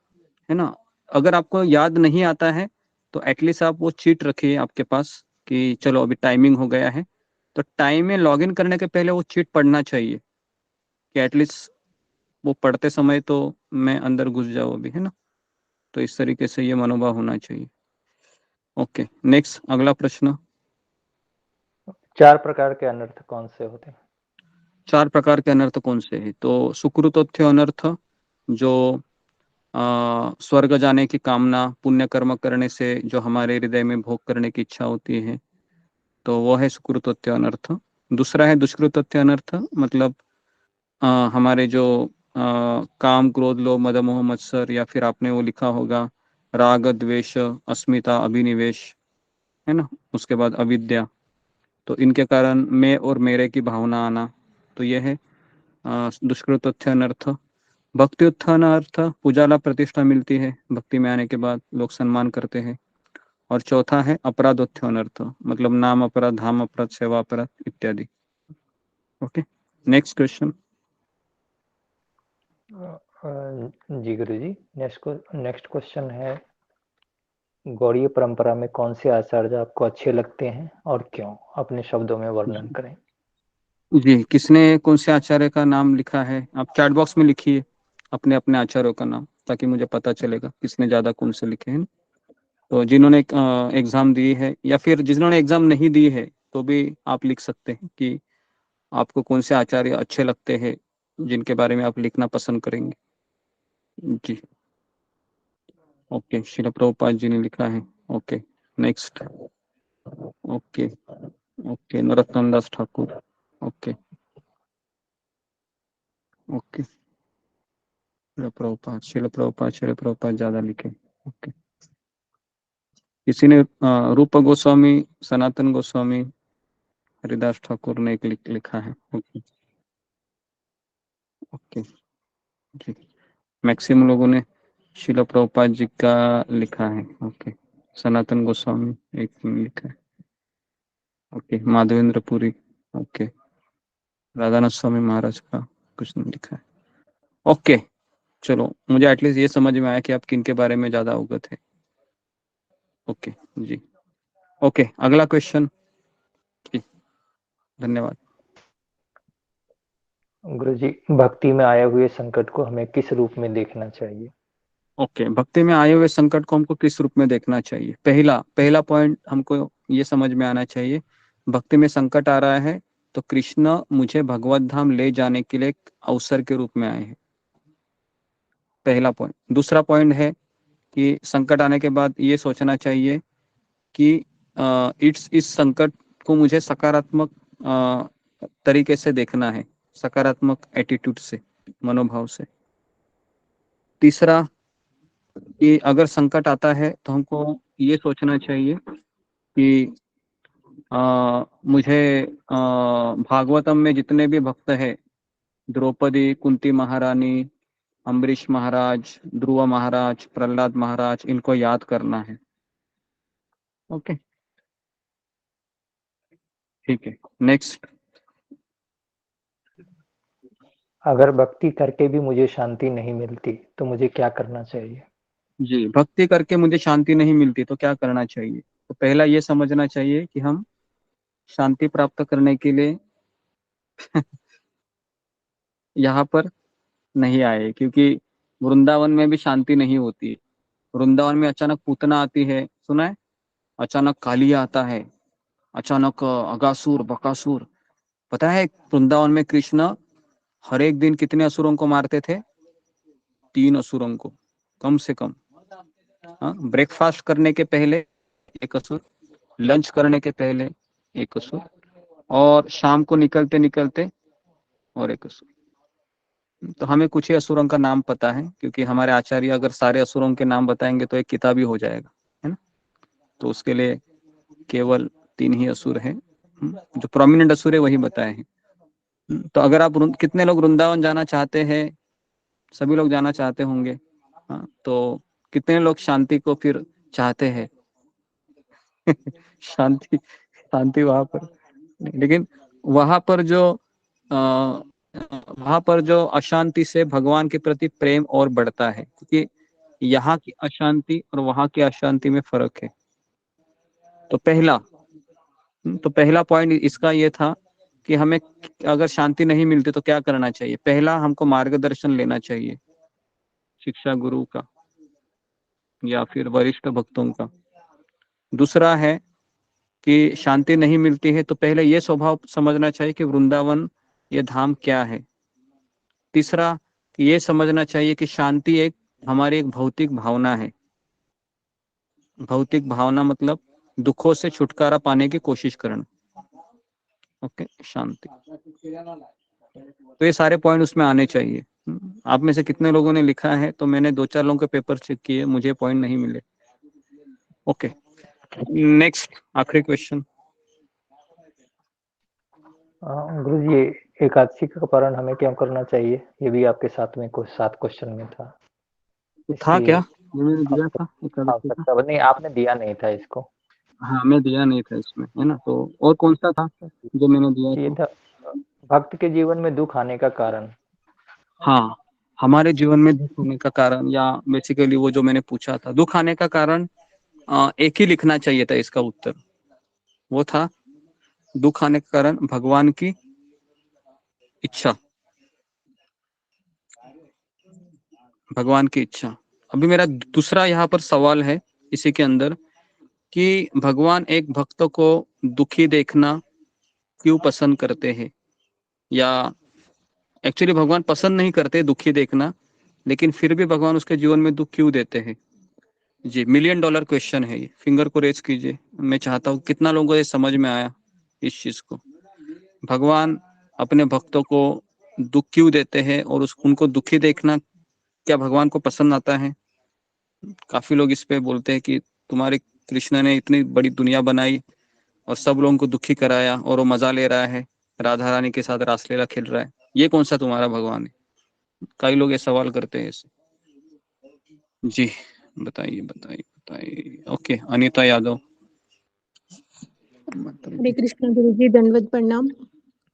है ना। अगर आपको याद नहीं आता है तो एटलीस्ट आप वो चीट रखिए आपके पास कि चलो अभी टाइमिंग हो गया है, तो टाइम में लॉगिन करने के पहले वो चीट पढ़ना चाहिए कि एटलीस्ट वो पढ़ते समय तो मैं अंदर घुस जाऊँ अभी, है ना। तो इस तरीके से ये मनोभाव होना चाहिए। ओके, नेक्स्ट, अगला प्रश्न। 4 प्रकार के अनर्थ कौन से होते हैं? 4 प्रकार के अनर्थ कौन से हैं? तो सुकृतोत्थ्य अनर्थ, जो स्वर्ग जाने की कामना, पुण्य कर्म करने से जो हमारे हृदय में भोग करने की इच्छा होती है, तो वो है सुकृतोत्थ्य अनर्थ। दूसरा है दुष्कृतोत्थ्य अनर्थ, मतलब हमारे जो काम क्रोध लोभ मद मोह मत्सर, या फिर आपने वो लिखा होगा राग द्वेष अस्मिता अभिनिवेश, है ना। उसके बाद अविद्या, तो इनके कारण मैं और मेरे की भावना आना, तो यह है दुष्कृतोत्थ्य अनर्थ। भक्ति अनर्थ, पूजाला प्रतिष्ठा मिलती है, भक्ति में आने के बाद लोग सम्मान करते हैं। और चौथा है अपराधोत्थ्य अनर्थ, मतलब नाम अपराध, धाम अपराध, सेवा अपराध इत्यादि। Okay, next question. जी गुरुजी, नेक्स्ट क्वेश्चन है, गौड़ीय परंपरा में कौन से आचार्य आपको अच्छे लगते हैं और क्यों? अपने शब्दों में वर्णन करें। जी, किसने कौन से आचार्य का नाम लिखा है? आप चैट बॉक्स में लिखिए अपने अपने आचार्यों का नाम, ताकि मुझे पता चलेगा किसने ज्यादा कौन से लिखे हैं। तो जिन्होंने एग्जाम दी है या फिर जिन्होंने एग्जाम नहीं दी है तो भी आप लिख सकते हैं कि आपको कौन से आचार्य अच्छे लगते हैं, जिनके बारे में आप लिखना पसंद करेंगे। जी, ओके, शिला प्रभुपाद जी ने लिखा है। Okay, next. Okay, okay, Narottam Das Thakur. Okay, okay, Srila Prabhupada ज्यादा लिखे। ओके, किसी ने रूप गोस्वामी, सनातन गोस्वामी, हरिदास ठाकुर ने एक लिखा है। ओके, ओके जी, मैक्सिमम लोगों ने शिला प्रभुपाद जी का लिखा है। ओके, सनातन गोस्वामी एक ने लिखा है। ओके, माधवेंद्र पुरी। ओके, राधानाथ स्वामी महाराज का कुछ नहीं लिखा है। ओके, चलो, मुझे एटलीस्ट ये समझ में आया कि आप किन के बारे में ज्यादा अवगत है। ओके जी, ओके, अगला क्वेश्चन। जी, धन्यवाद। गुरुजी, भक्ति में आए हुए संकट को हमें किस रूप में देखना चाहिए? ओके, भक्ति में आए हुए संकट को हमको किस रूप में देखना चाहिए? पहला पॉइंट हमको ये समझ में आना चाहिए, भक्ति में संकट आ रहा है तो कृष्ण मुझे भगवत धाम ले जाने के लिए एक अवसर के रूप में आए हैं, पहला पॉइंट। दूसरा पॉइंट है कि संकट आने के बाद ये सोचना चाहिए कि इस संकट को मुझे सकारात्मक तरीके से देखना है, सकारात्मक एटीट्यूड से, मनोभाव से। तीसरा कि अगर संकट आता है तो हमको ये सोचना चाहिए कि मुझे भागवतम में जितने भी भक्त हैं, द्रौपदी, कुंती महारानी, अम्बरीश महाराज, ध्रुव महाराज, प्रहलाद महाराज, इनको याद करना है। ओके, ठीक है, नेक्स्ट। अगर भक्ति करके भी मुझे शांति नहीं मिलती तो मुझे क्या करना चाहिए? जी, भक्ति करके मुझे शांति नहीं मिलती तो क्या करना चाहिए? तो पहला ये समझना चाहिए कि हम शांति प्राप्त करने के लिए यहाँ पर नहीं आए, क्योंकि वृंदावन में भी शांति नहीं होती है। वृंदावन में अचानक पूतना आती है, सुना है? अचानक कालिया आता है, अचानक अगासुर, बकासुर। पता है वृंदावन में कृष्ण हर एक दिन कितने असुरों को मारते थे? 3 असुरों को कम से कम। ब्रेकफास्ट करने के पहले एक असुर, लंच करने के पहले एक असुर, और शाम को निकलते निकलते और एक असुर। तो हमें कुछ ही असुरों का नाम पता है, क्योंकि हमारे आचार्य अगर सारे असुरों के नाम बताएंगे तो एक किताब ही हो जाएगा, है ना। तो उसके लिए केवल 3 ही असुर हैं, जो प्रोमिनेंट असुर है वही बताए हैं। तो अगर आप कितने लोग वृंदावन जाना चाहते हैं? सभी लोग जाना चाहते होंगे। हाँ, तो कितने लोग शांति को फिर चाहते हैं? शांति शांति वहां पर, लेकिन वहां पर जो अशांति से भगवान के प्रति प्रेम और बढ़ता है, क्योंकि यहाँ की अशांति और वहां की अशांति में फर्क है। तो पहला पॉइंट इसका ये था कि हमें अगर शांति नहीं मिलती तो क्या करना चाहिए। पहला, हमको मार्गदर्शन लेना चाहिए शिक्षा गुरु का या फिर वरिष्ठ भक्तों का। दूसरा है कि शांति नहीं मिलती है तो पहले ये स्वभाव समझना चाहिए कि वृंदावन ये धाम क्या है। तीसरा, ये समझना चाहिए कि शांति हमारी एक भौतिक भावना है। भौतिक भावना मतलब दुखों से छुटकारा पाने की कोशिश करना। ओके, शांति। तो ये सारे पॉइंट उसमें आने चाहिए। आप में से कितने लोगों ने लिखा है? तो मैंने 2-4 लोगों के पेपर चेक किए, मुझे पॉइंट नहीं मिले। ओके, नेक्स्ट, आखिरी क्वेश्चन। गुरु जी, एकादशी का पारण हमें क्यों करना चाहिए? ये भी आपके साथ में कुछ 7 क्वेश्चन में था। क्या मैंने दिया था? नहीं, आपने दिया नहीं था इसको। हाँ, मैं दिया नहीं था इसमें, है ना। तो और कौन सा था जो मैंने दिया? ये था भक्त के जीवन में दुख आने का कारण। हाँ, हमारे जीवन में दुख होने का कारण, या बेसिकली वो जो मैंने पूछा था दुख आने का कारण, एक ही लिखना चाहिए था इसका उत्तर। वो था दुख आने का कारण भगवान की इच्छा। भगवान की इच्छा। अभी मेरा दूसरा यहाँ पर सवाल है इसी के अंदर कि भगवान एक भक्त को दुखी देखना क्यों पसंद करते हैं, या एक्चुअली भगवान पसंद नहीं करते दुखी देखना, लेकिन फिर भी भगवान उसके जीवन में दुख क्यों देते हैं? जी, $1,000,000 क्वेश्चन है ये। फिंगर को रेज कीजिए। मैं चाहता हूँ कितना लोगों को ये समझ में आया इस चीज को। भगवान अपने भक्तों को दुख क्यों देते हैं और उनको दुखी देखना क्या भगवान को पसंद आता है? काफी लोग इस पे बोलते हैं कि तुम्हारे कृष्ण ने इतनी बड़ी दुनिया बनाई और सब लोगों को दुखी कराया और वो मजा ले रहा है, राधा रानी के साथ रासलीला खेल रहा है, ये कौन सा तुम्हारा भगवान है? कई लोग ये सवाल करते हैं ऐसे। जी, बताइए। ओके, अनीता यादव। हरे कृष्ण गुरु जी, दंडवत प्रणाम।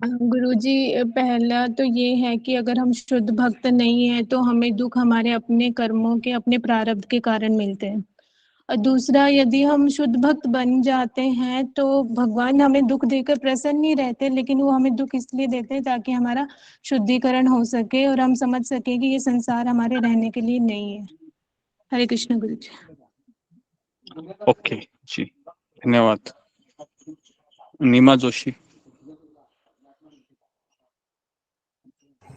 गुरु जी, पहला तो ये है कि अगर हम शुद्ध भक्त नहीं है तो हमें दुख हमारे अपने कर्मों के, अपने प्रारब्ध के कारण मिलते हैं। और दूसरा, यदि हम शुद्ध भक्त बन जाते हैं तो भगवान हमें दुख देकर प्रसन्न नहीं रहते, लेकिन वो हमें दुख इसलिए देते हैं ताकि हमारा शुद्धिकरण हो सके और हम समझ सके कि ये संसार हमारे रहने के लिए नहीं है। हरे कृष्ण गुरु जी। ओके जी, धन्यवाद। नीमा जोशी।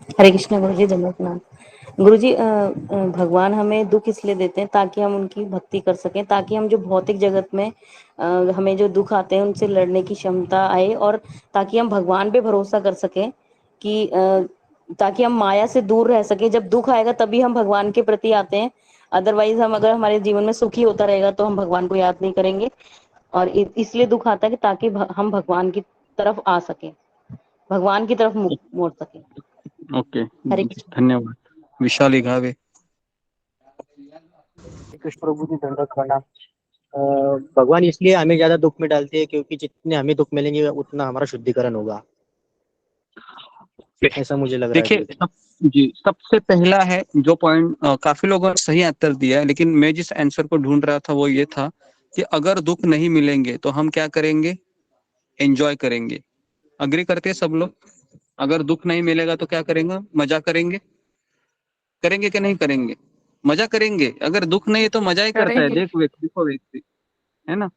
हरे कृष्ण गुरु जी, दंडवत प्रणाम। गुरु जी, भगवान हमें दुख इसलिए देते हैं ताकि हम उनकी भक्ति कर सकें, ताकि हम जो भौतिक जगत में हमें जो दुख आते हैं उनसे लड़ने की क्षमता आए, और ताकि हम भगवान पे भरोसा कर सकें कि ताकि हम माया से दूर रह सके। जब दुख आएगा तभी हम भगवान के प्रति आते हैं, अदरवाइज हम अगर हमारे जीवन में सुखी होता रहेगा तो हम भगवान को याद नहीं करेंगे। और इसलिए दुख आता है कि ताकि हम भगवान की तरफ आ सके, भगवान की तरफ मोड़ सके। ओके, धन्यवाद। विशाली घावे। कृष्ण प्रभु जी, दंडवत प्रणाम। भगवान इसलिए हमें ज्यादा दुख में डालते हैं क्योंकि जितने हमें दुख मिलेंगे उतना हमारा शुद्धिकरण होगा, ऐसा मुझे लग रहा है। देखिए, सबसे पहला है जो पॉइंट, काफी लोगों ने सही आंसर दिया है, लेकिन मैं जिस आंसर को ढूंढ रहा था वो ये था कि अगर दुख नहीं मिलेंगे तो हम क्या करेंगे? एंजॉय करेंगे। अग्री करते हैं सब लोग? अगर दुख नहीं मिलेगा तो क्या करेंगे? मजा करेंगे। करेंगे कि नहीं करेंगे? मजा करेंगे। अगर दुख नहीं है तो मजा ही करता है। देखो व्यक्ति, है ना।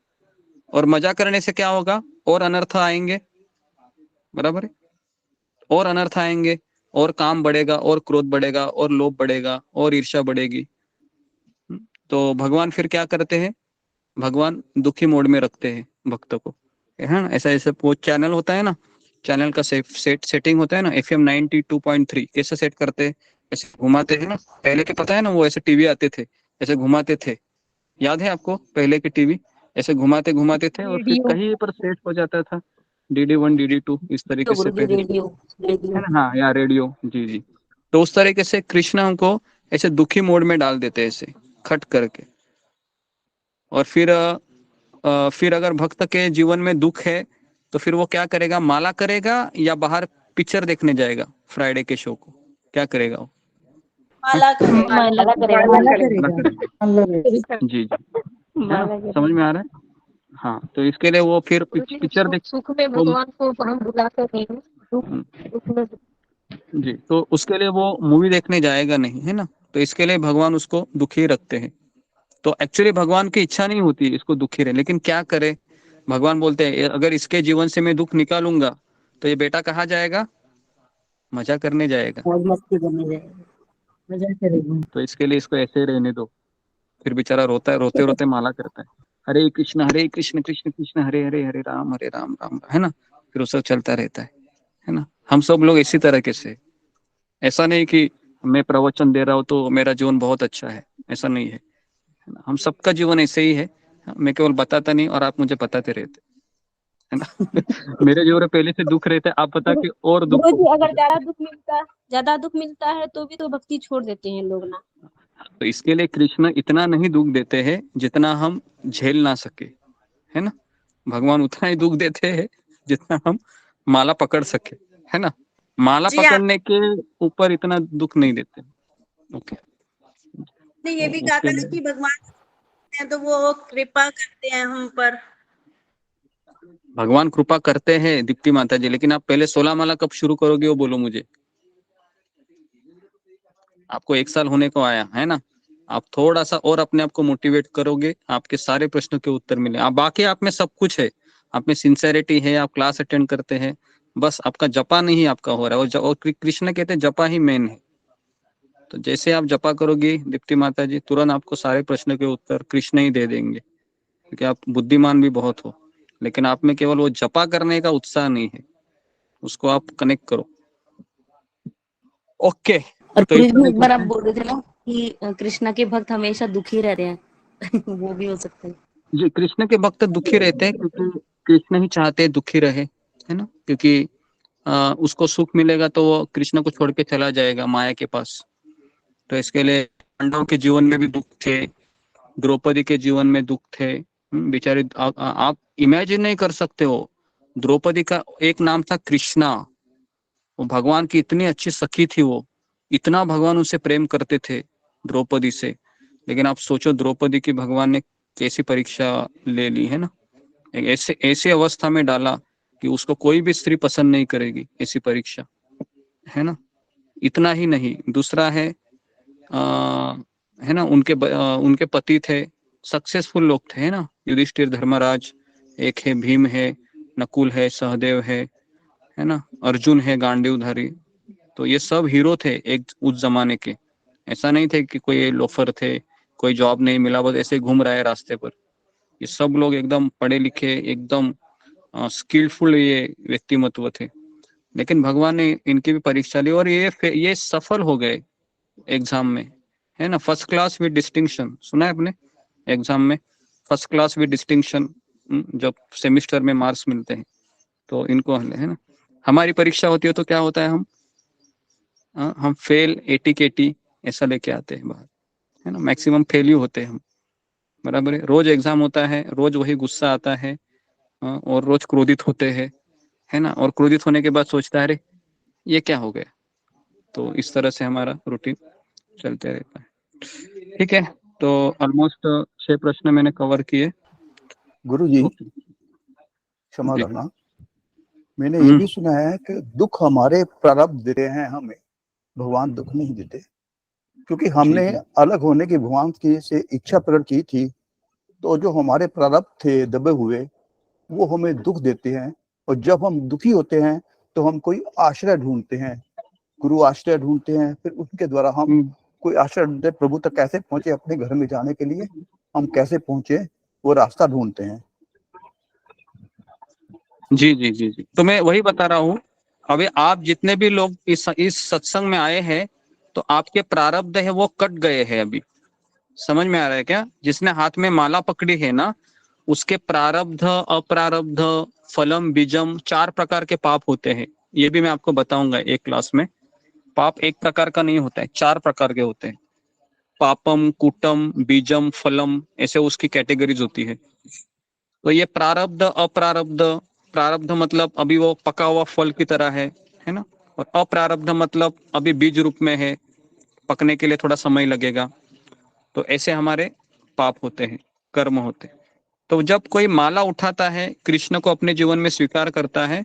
और मजा करने से क्या होगा? और अनर्थ आएंगे, बराबर है। और अनर्थ आएंगे, और काम बढ़ेगा, और क्रोध बढ़ेगा, और लोभ बढ़ेगा, और ईर्ष्या बढ़ेगी। तो भगवान फिर क्या करते हैं? भगवान दुखी मोड में रखते हैं भक्तों को, है ना। ऐसा वो चैनल होता है ना, चैनल का सेटिंग होता है ना, FM 92.3 कैसे सेट करते हैं? ऐसे घुमाते हैं ना। पहले के पता है ना, वो ऐसे टीवी आते थे, ऐसे घुमाते थे, याद है आपको? पहले के टीवी ऐसे घुमाते थे और फिर कहीं पर सेट हो जाता था। DD1 DD2 इस तरीके से गुरुजी पहले है ना, हाँ या रेडियो, जी जी। तो उस तरीके से कृष्ण हमको ऐसे दुखी मोड में डाल देते हैं, ऐसे खट करके। और फिर अगर भक्त के जीवन में दुख है तो फिर वो क्या करेगा, माला करेगा या बाहर पिक्चर देखने जाएगा फ्राइडे के शो को, क्या करेगा वो? माला करेगा। माला करेगा। माला माला करेगा, जी जी, है ना, समझ में आ रहा है? हाँ, तो इसके लिए वो फिर पिक्चर देख, सुख में वो भगवान को हम बुलाते नहीं हैं, दुख में जी, तो उसके लिए वो मूवी देखने जाएगा नहीं, है ना। तो इसके लिए भगवान उसको दुखी रखते हैं। तो एक्चुअली भगवान की इच्छा नहीं होती इसको दुखी रहे, लेकिन क्या करे, भगवान बोलते हैं अगर इसके जीवन से मैं दुख निकालूंगा तो ये बेटा कहाँ जाएगा, मजा करने जाएगा। मौज मस्ती करने जाएगा, मजा करेगा। तो इसके लिए इसको ऐसे ही रहने दो। फिर बेचारा रोता है, रोते रोते माला करता है, हरे कृष्ण कृष्ण कृष्ण हरे हरे, हरे राम राम, है ना। फिर वो सब चलता रहता है ना। हम सब लोग इसी तरीके से, ऐसा नहीं कि मैं प्रवचन दे रहा हूँ तो मेरा जीवन बहुत अच्छा है, ऐसा नहीं है ना। हम सबका जीवन ऐसे ही है, मैं केवल बताता नहीं और आप मुझे बताते रहते, है ना। मेरे जीवन में पहले से दुख रहते, आप बता के और दुख गुरु हो। जी अगर ज्यादा दुख मिलता है तो भी तो भक्ति छोड़ देते हैं लोग ना। तो इसके लिए कृष्ण इतना नहीं दुख देते हैं जितना हम झेल ना सके, है ना। भगवान उतना ही दुख देते हैं जितना हम माला पकड़ सके, है ना। माला जी हाँ, पकड़ने के ऊपर इतना दुख नहीं देते। ओके, ने ये भी तो कहा उसके था ना लिए कि भगवान हैं तो वो कृपा करते हैं हम पर। भगवान कृपा करते हैं दीप्ति माता जी, लेकिन आप पहले 16 माला कब शुरू करोगे वो बोलो मुझे। आपको 1 साल होने को आया है ना, आप थोड़ा सा और अपने आप को मोटिवेट करोगे, आपके सारे प्रश्नों के उत्तर मिले। आप बाकी आप में सब कुछ है, आप में सिंसेरिटी है, आप क्लास अटेंड करते हैं, बस आपका जपा नहीं आपका हो रहा है। और कृष्ण कहते हैं जपा ही मेन है। तो जैसे आप जपा करोगे दीप्ति माता जी, तुरंत आपको सारे प्रश्नों के उत्तर कृष्ण ही दे देंगे, क्योंकि आप बुद्धिमान भी बहुत हो, लेकिन आप में केवल वो जपा करने का उत्साह नहीं है, उसको आप कनेक्ट करो। ओके, और तो इस गुरुजी तरह एक बार आप से बोल रहे थे ना कि कृष्णा के भक्त हमेशा दुखी रहते हैं वो भी हो सकता है। जी, कृष्ण के भक्त दुखी रहते हैं क्योंकि कृष्ण ही चाहते हैं दुखी रहे, है ना। क्योंकि उसको सुख मिलेगा तो वो कृष्ण को छोड़ के चला जाएगा माया के पास। तो इसके लिए पांडवों के जीवन में भी दुख थे, द्रौपदी के जीवन में दुख थे। बेचारे आप इमेजिन नहीं कर सकते हो, द्रौपदी का एक नाम था कृष्णा, वो भगवान की इतनी अच्छी सखी थी, वो इतना भगवान उनसे प्रेम करते थे द्रौपदी से। लेकिन आप सोचो द्रौपदी की भगवान ने कैसी परीक्षा ले ली, है ना। एक ऐसे अवस्था में डाला कि उसको कोई भी स्त्री पसंद नहीं करेगी, ऐसी परीक्षा, है ना। इतना ही नहीं, दूसरा है है ना, उनके पति थे, सक्सेसफुल लोग थे, है ना। युधिष्ठिर, धर्मराज, एक है भीम है, नकुल है, सहदेव है ना, अर्जुन है गांडीवधारी। तो ये सब हीरो थे एक उस जमाने के। ऐसा नहीं थे कि कोई लोफर थे, कोई जॉब नहीं मिला बस ऐसे घूम रहा है रास्ते पर। ये सब लोग एकदम पढ़े लिखे, एकदम स्किलफुल ये व्यक्तिमत्व थे। लेकिन भगवान ने इनकी भी परीक्षा ली और ये सफल हो गए एग्जाम में, है ना। फर्स्ट क्लास विद डिस्टिंक्शन, सुना है आपने एग्जाम में, फर्स्ट क्लास विद डिस्टिंक्शन, जब सेमिस्टर में मार्क्स मिलते हैं तो इनको, है ना। हमारी परीक्षा होती है तो क्या होता है, हम फेल 80 के 80 ऐसा लेके आते हैं बाहर, है ना। मैक्सिमम फेल ही होते हैं हम, बराबर है। रोज एग्जाम होता है, रोज वही गुस्सा आता है, और रोज क्रोधित होते हैं, है ना। और क्रोधित होने के बाद सोचता है अरे ये क्या हो गया। तो इस तरह से हमारा रूटीन चलते रहता है। ठीक है, तो ऑलमोस्ट 6 प्रश्न मैंने कवर किए। गुरुजी क्षमा करना, मैंने ये भी सुना है कि दुख हमारे प्रारब्ध देते हैं हमें, भगवान दुख नहीं देते। क्योंकि हमने अलग होने की भगवान की से इच्छा प्रकट की थी, तो जो हमारे प्रारब्ध थे दबे हुए वो हमें दुख देते हैं। और जब हम दुखी होते हैं तो हम कोई आश्रय ढूंढते हैं, गुरु आश्रय ढूंढते हैं, फिर उनके द्वारा हम कोई आश्रय ढूंढते, प्रभु तक कैसे पहुंचे, अपने घर में जाने के लिए हम कैसे पहुंचे वो रास्ता ढूंढते हैं। जी जी जी जी, तो मैं वही बता रहा हूँ। अभी आप जितने भी लोग इस सत्संग में आए हैं तो आपके प्रारब्ध है वो कट गए हैं अभी, समझ में आ रहा है क्या। जिसने हाथ में माला पकड़ी है ना, उसके प्रारब्ध अप्रारब्ध फलम, बीजम, 4 प्रकार के पाप होते हैं। ये भी मैं आपको बताऊंगा एक क्लास में। पाप एक प्रकार का नहीं होता है, 4 प्रकार के होते हैं। पापम, कूटम, बीजम, फलम, ऐसे उसकी कैटेगरीज होती है। तो ये प्रारब्ध, अप्रारब्ध, प्रारब्ध मतलब अभी वो पका हुआ फल की तरह है ना, और अप्रारब्ध मतलब अभी बीज रूप में है, पकने के लिए थोड़ा समय लगेगा। तो ऐसे हमारे पाप होते हैं, कर्म होते हैं। तो जब कोई माला उठाता है, कृष्ण को अपने जीवन में स्वीकार करता है,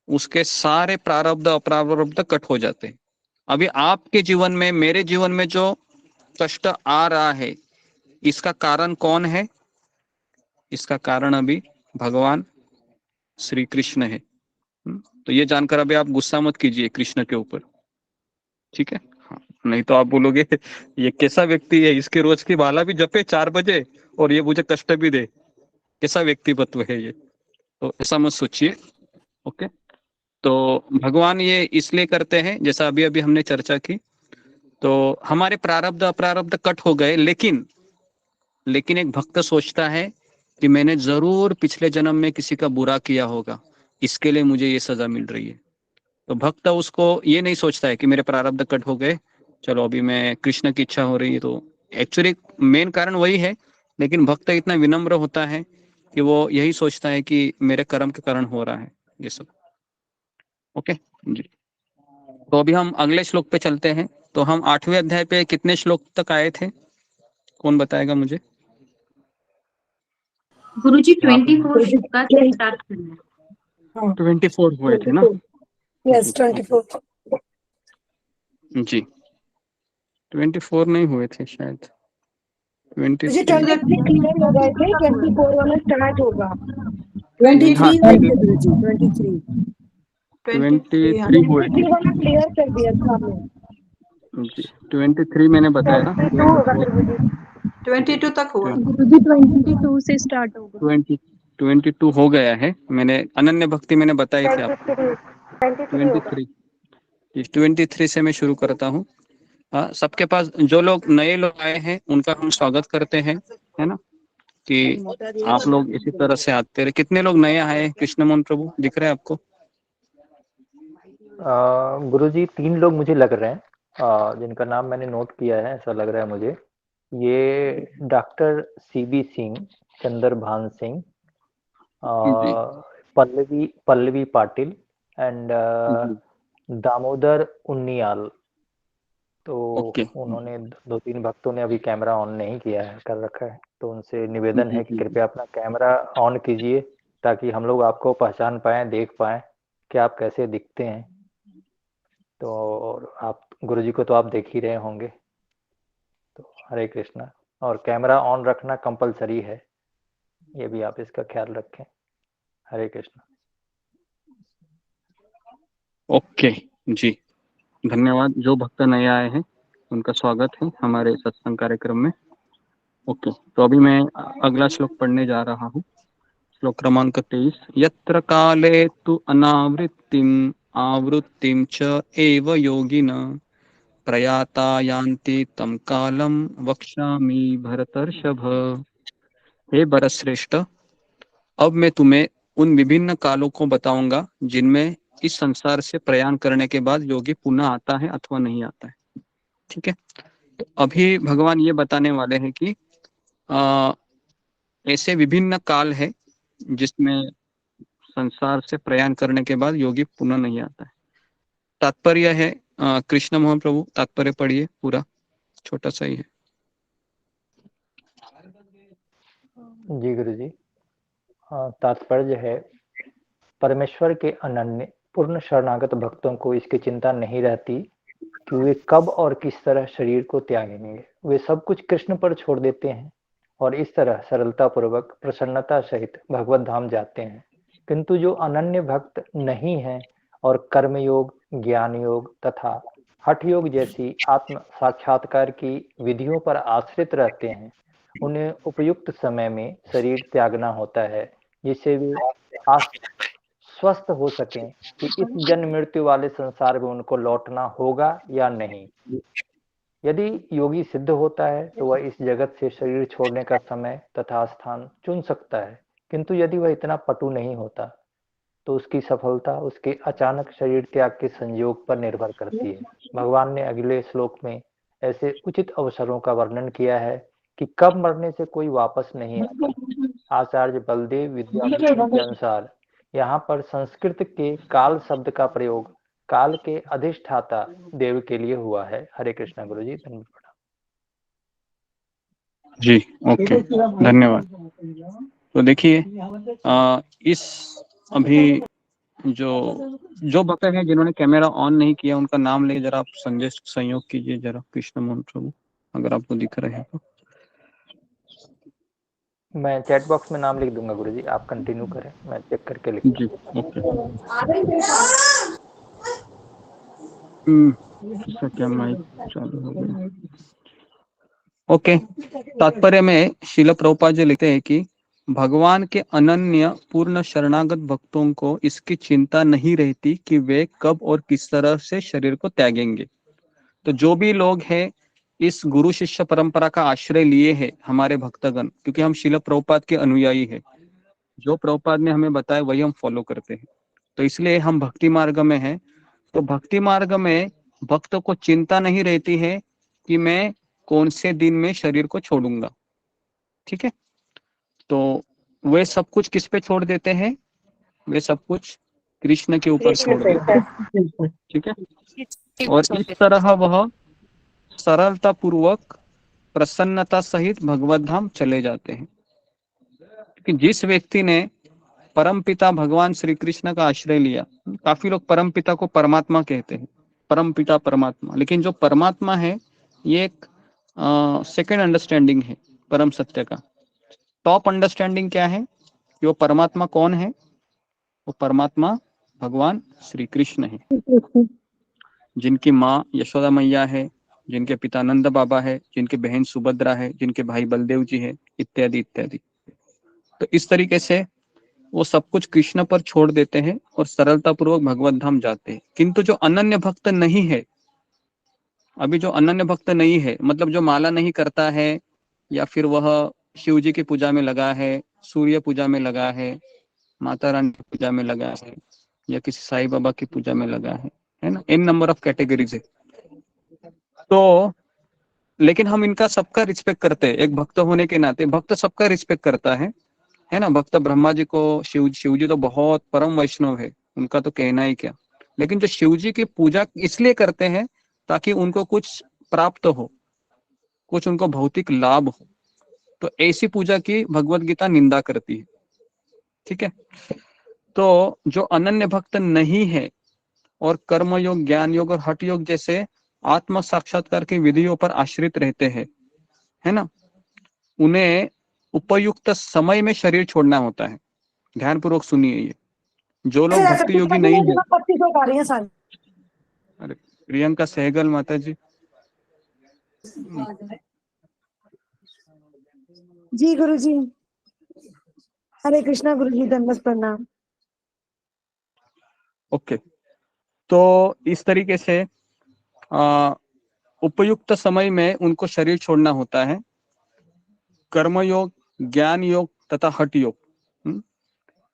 उसके सारे प्रारब्ध अप्रारब्ध कट हो जाते हैं। अभी आपके जीवन में, मेरे जीवन में जो कष्ट आ रहा है, इसका कारण कौन है? इसका कारण अभी भगवान श्री कृष्ण है। तो ये जानकर अभी आप गुस्सा मत कीजिए कृष्ण के ऊपर, ठीक है? हाँ, नहीं तो आप बोलोगे ये कैसा व्यक्ति है, इसके रोज की माला भी जपे 4 बजे और ये मुझे कष्ट भी दे, कैसा व्यक्तित्व है ये? तो ऐसा मत सोचिए। ओके, तो भगवान ये इसलिए करते हैं, जैसा अभी अभी हमने चर्चा की, तो हमारे प्रारब्ध अप्रारब्ध कट हो गए, लेकिन एक भक्त सोचता है कि मैंने जरूर पिछले जन्म में किसी का बुरा किया होगा, इसके लिए मुझे ये सजा मिल रही है। तो भक्त उसको ये नहीं सोचता है कि मेरे प्रारब्ध कट हो गए, चलो अभी मैं कृष्ण की इच्छा हो रही है। तो एक्चुअली मेन कारण वही है, लेकिन भक्त इतना विनम्र होता है कि वो यही सोचता है कि मेरे कर्म के कारण हो रहा है ये सब। ओके जी, तो अभी हम अगले श्लोक पे चलते हैं। तो हम 8वें अध्याय पे कितने श्लोक तक आए थे, कौन बताएगा मुझे? गुरुजी 24 का से स्टार्ट करना है। 24 हुए थे ना? यस 24 जी, 24 नहीं हुए थे शायद, मुझे 23। 23 क्लियर हो गए थे, 24 वाला स्टार्ट होगा। 23 हाँ, हुए थे गुरुजी, 23 23 हुए थे 23 वाला क्लियर कर दिया था आपने। जी। 23 मैंने बताया था। 22 होगा फिर मुझे। 22 तक हुआ। गुरुजी 22 से स्टार्ट होगा। 22 हो गया है, मैंने अनन्य भक्ति मैंने बताई थी आपको। 23 23 से मैं शुरू करता हूँ। सबके पास जो लोग नए लोग आए हैं उनका हम स्वागत करते हैं, है ना, कि आप लोग इसी तरह से आते रहे। कितने लोग नए आए हैं कृष्ण मोहन प्रभु, दिख रहे हैं आपको? गुरुजी 3 लोग मुझे लग रहे हैं, जिनका नाम मैंने नोट किया है, ऐसा लग रहा है मुझे। ये doctor CB Singh, Chandrabhan Singh, Pallavi Patil and Damodar Unniyal. तो उन्होंने 2-3 भक्तों ने अभी कैमरा ऑन नहीं किया है, कर रखा है, तो उनसे निवेदन है कि कृपया अपना कैमरा ऑन कीजिए ताकि हम लोग आपको पहचान पाएं, देख पाएं कि आप कैसे दिखते हैं। तो आप गुरुजी को तो आप देख ही रहे होंगे। तो हरे कृष्णा, और कैमरा ऑन रखना कंपलसरी है, ये भी आप इसका ख्याल रखें। हरे कृष्णा। ओके जी, धन्यवाद। जो भक्त नए आए हैं उनका स्वागत है हमारे सत्संग कार्यक्रम में। ओके, तो अभी मैं अगला श्लोक पढ़ने जा रहा हूँ। श्लोक क्रमांक 23। यत्र काले तु अनावृत्तिम आवृत्तिम च एव योगिनः प्रयाता यान्ति तम कालम वक्ष्यामि भरतर्षभ। हे भरतश्रेष्ठ, अब मैं तुम्हें उन विभिन्न कालों को बताऊंगा जिनमें इस संसार से प्रयाण करने के बाद योगी पुनः आता है अथवा नहीं आता है। ठीक है, तो अभी भगवान ये बताने वाले हैं कि ऐसे विभिन्न काल है जिसमें संसार से प्रयाण करने के बाद योगी पुनः नहीं आता है। तात्पर्य है, कृष्ण मोहन प्रभु तात्पर्य पढ़िए, पूरा छोटा सा ही है। जी गुरुजी, तात्पर्य है, परमेश्वर के अनन्य पूर्ण शरणागत भक्तों को इसकी चिंता नहीं रहती कि वे कब और किस तरह शरीर को त्यागेंगे। वे सब कुछ कृष्ण पर छोड़ देते हैं और इस तरह सरलता पूर्वक प्रसन्नता सहित भगवत धाम जाते हैं। किंतु जो अनन्य भक्त नहीं है और कर्मयोग, ज्ञान योग तथा हठ योग जैसी आत्म साक्षात्कार की विधियों पर आश्रित रहते हैं, उन्हें उपयुक्त समय में शरीर त्यागना होता है, जिससे वे स्वस्थ हो सकें कि इस जन्म मृत्यु वाले संसार में उनको लौटना होगा या नहीं। यदि योगी सिद्ध होता है तो वह इस जगत से शरीर छोड़ने का समय तथा स्थान चुन सकता है, किंतु यदि वह इतना पटु नहीं होता तो उसकी सफलता उसके अचानक शरीर त्याग के संयोग पर निर्भर करती है। भगवान ने अगले श्लोक में ऐसे उचित अवसरों का वर्णन किया है कि कब मरने से कोई वापस नहीं आता। आचार्य बलदेव विद्याभूषण के अनुसार यहाँ पर संस्कृत के काल शब्द का प्रयोग काल के अधिष्ठाता देव के लिए हुआ है। हरे कृष्णा गुरु जी, धन्यवाद। जी, ओके, धन्यवाद। तो देखिए इस अभी जो भक्त हैं जिन्होंने कैमरा ऑन नहीं किया उनका नाम लेके जरा आप संयोग कीजिए जरा, कृष्ण मोहन प्रभु, अगर आपको दिख रहे हैं तो। मैं चैट बॉक्स में नाम लिख दूंगा गुरुजी, आप कंटिन्यू करें, मैं चेक करके लिख जी, ओके। क्या माइक चालू हो गया? ओके। तात्पर्य में श्रील प्रभुपाद जी लिखते हैं कि भगवान के अनन्य पूर्ण शरणागत भक्तों को इसकी चिंता नहीं रहती कि वे कब और किस तरह से शरीर को त्यागेंगे। तो जो भी लोग हैं इस गुरु शिष्य परंपरा का आश्रय लिए हैं हमारे भक्तगण, क्योंकि हम श्रील प्रभुपाद के अनुयायी हैं, जो प्रभुपाद ने हमें बताया वही हम फॉलो करते हैं, तो इसलिए हम भक्ति मार्ग में हैं। तो भक्ति मार्ग में भक्त को चिंता नहीं रहती है कि मैं कौन से दिन में शरीर को छोड़ूंगा। ठीक है, तो वे सब कुछ किस पे छोड़ देते हैं? वे सब कुछ कृष्ण के ऊपर छोड़ देते हैं। ठीक है, और इस तरह वह सरलता पूर्वक प्रसन्नता सहित भगवत धाम चले जाते हैं। कि जिस व्यक्ति ने परम पिता भगवान श्री कृष्ण का आश्रय लिया, काफी लोग परम पिता को परमात्मा कहते हैं, परम पिता परमात्मा, लेकिन जो परमात्मा है ये एक सेकेंड अंडरस्टैंडिंग है परम सत्य का। टॉप अंडरस्टैंडिंग क्या है कि वो परमात्मा कौन है? वो परमात्मा भगवान श्री कृष्ण है, जिनकी माँ यशोदा मैया है, जिनके पिता नंद बाबा है, जिनकी बहन सुभद्रा है, जिनके भाई बलदेव जी है, इत्यादि इत्यादि। तो इस तरीके से वो सब कुछ कृष्ण पर छोड़ देते हैं और सरलता पूर्वक भगवत धाम जाते हैं। किंतु जो अनन्य भक्त नहीं है, अभी जो अनन्य भक्त नहीं है मतलब जो माला नहीं करता है, या फिर वह शिव जी की पूजा में लगा है, सूर्य पूजा में लगा है, माता रानी की पूजा में लगा है, या किसी साईं बाबा की पूजा में लगा है ना, इन नंबर ऑफ कैटेगरीज है। तो लेकिन हम इनका सबका रिस्पेक्ट करते हैं, एक भक्त होने के नाते भक्त सबका रिस्पेक्ट करता है ना। भक्त ब्रह्मा जी को शिव जी तो बहुत परम वैष्णव है, उनका तो कहना ही क्या। लेकिन जो शिव जी की पूजा इसलिए करते हैं ताकि उनको कुछ प्राप्त हो, कुछ उनको भौतिक लाभ हो, तो ऐसी पूजा की भगवत गीता निंदा करती है। ठीक है, तो जो अनन्य भक्त नहीं है और कर्म योग, ज्ञान योग और हठ योग जैसे आत्म साक्षात्कार की विधियों पर आश्रित रहते हैं, है ना, उन्हें उपयुक्त समय में शरीर छोड़ना होता है। ध्यान पूर्वक सुनिए, ये जो लोग भक्ति योगी नहीं है। अरे प्रियंका सहगल माता जी। जी गुरु जी, हरे कृष्णा गुरु जी, दंडवत प्रणाम। ओके, तो इस तरीके से उपयुक्त समय में उनको शरीर छोड़ना होता है। कर्म योग, ज्ञान योग तथा हठ योग,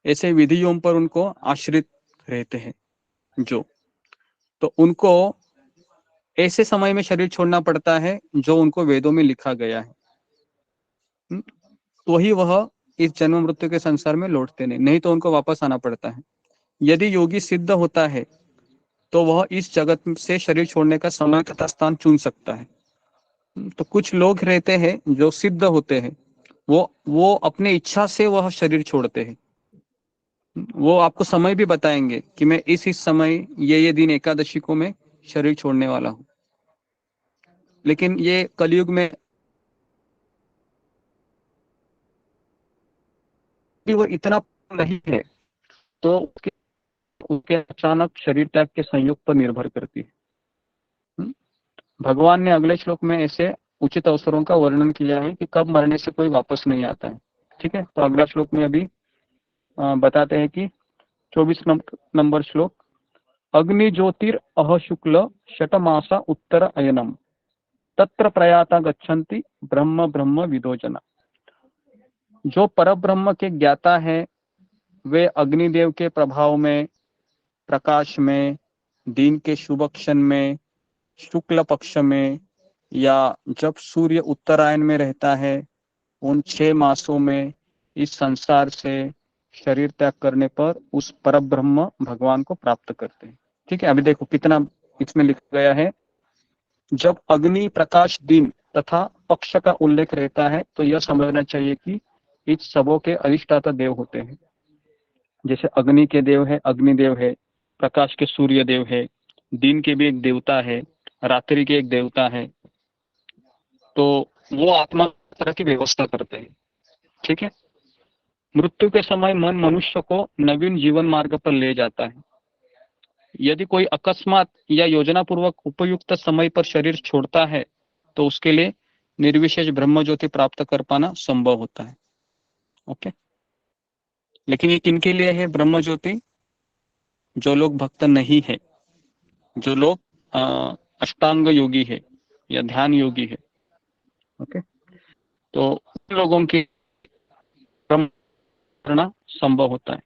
ऐसे विधियों पर उनको आश्रित रहते हैं जो, तो उनको ऐसे समय में शरीर छोड़ना पड़ता है जो उनको वेदों में लिखा गया है, तो ही वह इस जन्म मृत्यु के संसार में लौटते नहीं तो उनको वापस आना पड़ता है। यदि योगी सिद्ध होता है तो वह इस जगत से शरीर छोड़ने का समय तथा स्थान चुन सकता है। तो कुछ लोग रहते हैं जो सिद्ध होते हैं, वो अपने इच्छा से वह शरीर छोड़ते हैं। वो आपको समय भी बताएंगे कि मैं इस समय ये दिन एकादशी को मैं शरीर छोड़ने वाला हूं। लेकिन ये कलयुग में भी वो इतना नहीं है, तो उसके अचानक शरीर त्याग के संयोग पर निर्भर करती है। भगवान ने अगले श्लोक में ऐसे उचित अवसरों का वर्णन किया है कि कब मरने से कोई वापस नहीं आता है। ठीक है, तो अगला श्लोक में अभी बताते हैं कि 24 नंबर श्लोक, अग्नि ज्योतिर अह शुक्ल शतमासा उत्तर अयनम तत्र प्रयाता गच्छन्ति ब्रह्म ब्रह्म विदो जना। जो परब्रह्म के ज्ञाता है वे अग्निदेव के प्रभाव में, प्रकाश में, दिन के शुभ क्षण में, शुक्ल पक्ष में, या जब सूर्य उत्तरायण में रहता है, उन 6 मासों में इस संसार से शरीर त्याग करने पर उस परब्रह्म भगवान को प्राप्त करते हैं। ठीक है, अभी देखो कितना इसमें लिखा गया है। जब अग्नि, प्रकाश, दिन तथा पक्ष का उल्लेख रहता है तो यह समझना चाहिए कि इन सबों के अधिष्ठाता देव होते हैं। जैसे अग्नि के देव है अग्निदेव है, प्रकाश के सूर्य देव है, दिन के भी एक देवता है, रात्रि के एक देवता है, तो वो आत्मा तरह की व्यवस्था करते हैं। ठीक है, मृत्यु के समय मन मनुष्य को नवीन जीवन मार्ग पर ले जाता है। यदि कोई अकस्मात या योजना पूर्वक उपयुक्त समय पर शरीर छोड़ता है तो उसके लिए निर्विशेष ब्रह्म ज्योति प्राप्त कर पाना संभव होता है। ओके, लेकिन ये किनके लिए है ब्रह्म ज्योति? जो लोग भक्त नहीं है, जो लोग अष्टांग योगी है या ध्यान योगी है। ओके, तो उन लोगों की ब्रह्म करना संभव होता है।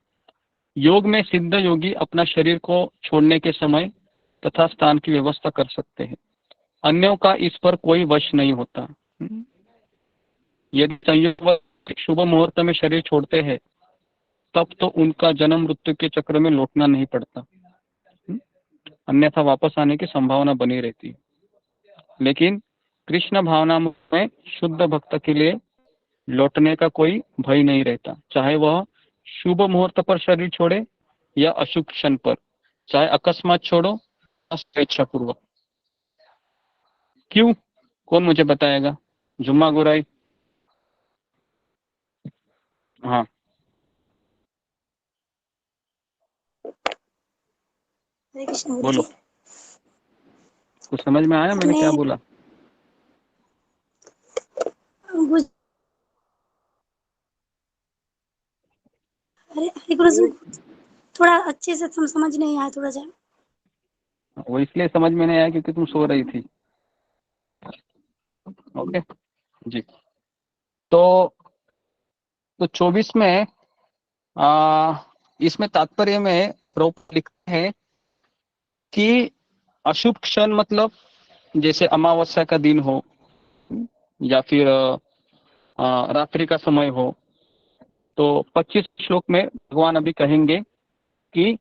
योग में सिद्ध योगी अपना शरीर को छोड़ने के समय तथा स्थान की व्यवस्था कर सकते हैं। अन्यों का इस पर कोई वश नहीं होता। यदि संयोग शुभ मुहूर्त में शरीर छोड़ते हैं तब तो उनका जन्म मृत्यु के चक्र में लौटना नहीं पड़ता, अन्यथा वापस आने की संभावना बनी रहती है। लेकिन कृष्ण भावना में शुद्ध भक्त के लिए लौटने का कोई भय नहीं रहता, चाहे वह शुभ मुहूर्त पर शरीर छोड़े या अशुभ क्षण पर, चाहे अकस्मात छोड़ो स्वेच्छापूर्वक। क्यों? कौन मुझे बताएगा? जुम्मा गुराई। हाँ, हरे कृष्ण गुरु बोलो। जी। कुछ समझ में आया मैंने क्या बोला? हरे गुरु जी, थोड़ा अच्छे से समझ नहीं आया थोड़ा सा। वो इसलिए समझ में नहीं आया क्योंकि तुम सो रही थी। ओके जी, तो 24 में इसमें तात्पर्य में प्रभुपाद लिखते हैं कि अशुभ क्षण मतलब जैसे अमावस्या का दिन हो या फिर रात्रि का समय हो, तो 25 श्लोक में भगवान अभी कहेंगे कि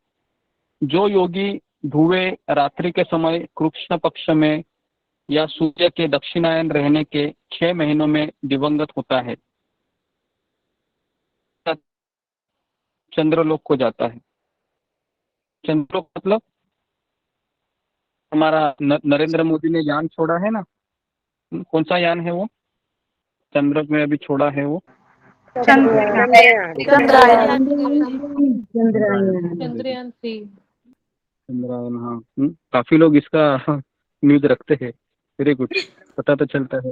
जो योगी धुए रात्रि के समय कृष्ण पक्ष में या सूर्य के दक्षिणायन रहने के 6 महीनों में दिवंगत होता है, चंद्रलोक को जाता है। चंद्रलोक मतलब हमारा नरेंद्र मोदी ने यान छोड़ा है ना, कौन सा यान है वो चंद्र में अभी छोड़ा है? वो चंद्रयान। हाँ, काफी लोग इसका न्यूज रखते हैं, वेरी गुड, पता तो चलता है।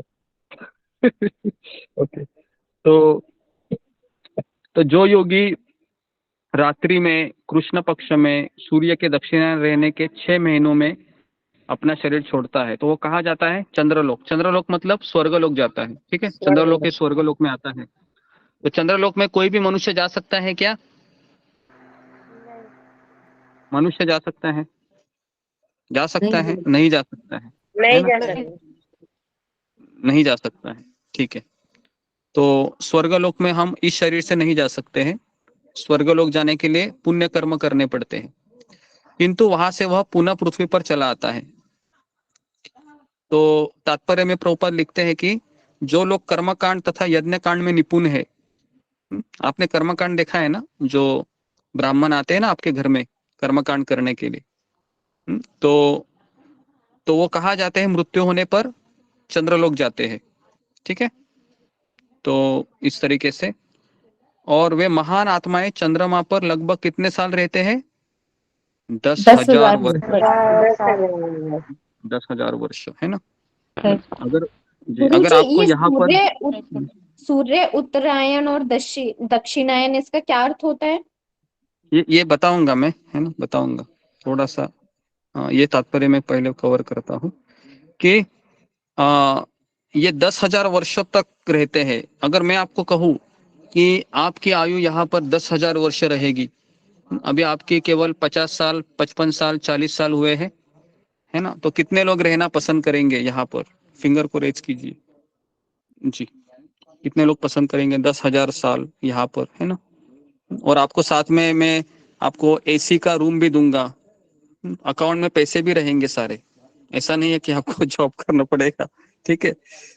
ओके, तो जो योगी रात्रि में कृष्ण पक्ष में सूर्य के दक्षिणायन रहने के 6 महीनों में अपना शरीर छोड़ता है तो वो कहाँ जाता है? चंद्रलोक। चंद्रलोक मतलब स्वर्गलोक जाता है। ठीक है, चंद्रलोक के स्वर्गलोक में आता है। तो चंद्रलोक में कोई भी मनुष्य जा सकता है क्या? मनुष्य जा सकता है? जा सकता है? नहीं जा सकता है? नहीं जा सकता है। ठीक है, तो स्वर्गलोक में हम इस शरीर से नहीं जा सकते हैं। स्वर्गलोक जाने के लिए पुण्य कर्म करने पड़ते हैं, किंतु वहां से वह पुनः पृथ्वी पर चला आता है। तो तात्पर्य में प्रभुपाद लिखते हैं कि जो लोग कर्मकांड तथा यज्ञ कांड में निपुण है, आपने कर्मकांड देखा है ना, जो ब्राह्मण आते हैं ना आपके घर में कर्मकांड करने के लिए, तो वो कहाँ जाते हैं? मृत्यु होने पर चंद्रलोक जाते हैं। ठीक है, तो इस तरीके से। और वे महान आत्माएं चंद्रमा पर लगभग कितने साल रहते हैं? 10,000 वर्ष। 10,000 वर्ष है ना। अगर आपको यहाँ पर सूर्य उत्तरायण और दक्षिणायन, इसका क्या अर्थ होता है? ये बताऊंगा मैं, है ना, बताऊंगा थोड़ा सा। ये तात्पर्य मैं पहले कवर करता हूँ कि ये 10,000 वर्षों तक रहते हैं। अगर मैं आपको कहूँ कि आपकी आयु यहाँ पर 10,000 वर्ष रहेगी। अभी आपकी केवल 50 साल, 55 साल, 40 साल हुए हैं, है ना? तो कितने लोग रहना पसंद करेंगे यहाँ पर? फिंगर को रेज कीजिए जी। कितने लोग पसंद करेंगे 10,000 साल यहाँ पर, है ना? और आपको साथ में मैं आपको एसी का रूम भी दूंगा, अकाउंट में पैसे भी रहेंगे सारे। ऐसा नहीं है कि आपको जॉब करना पड़ेगा, ठीक है?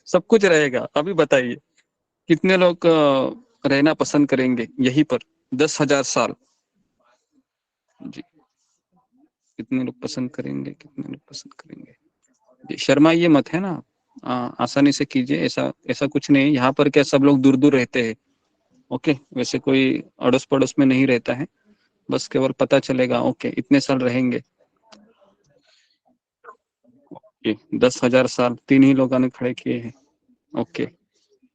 सब कुछ रहेगा। अभी बताइए कितने लोग रहना पसंद करेंगे यहीं पर 10,000 साल जी? कितने लोग पसंद करेंगे, कितने लोग पसंद करेंगे जी? शर्माइए मत, है ना? आसानी से कीजिए, ऐसा ऐसा कुछ नहीं। यहाँ पर क्या सब लोग दूर दूर रहते हैं, ओके? वैसे कोई अड़ोस पड़ोस में नहीं रहता है, बस केवल पता चलेगा ओके इतने साल रहेंगे। 10,000 साल 3 ही लोगों ने खड़े किए हैं, ओके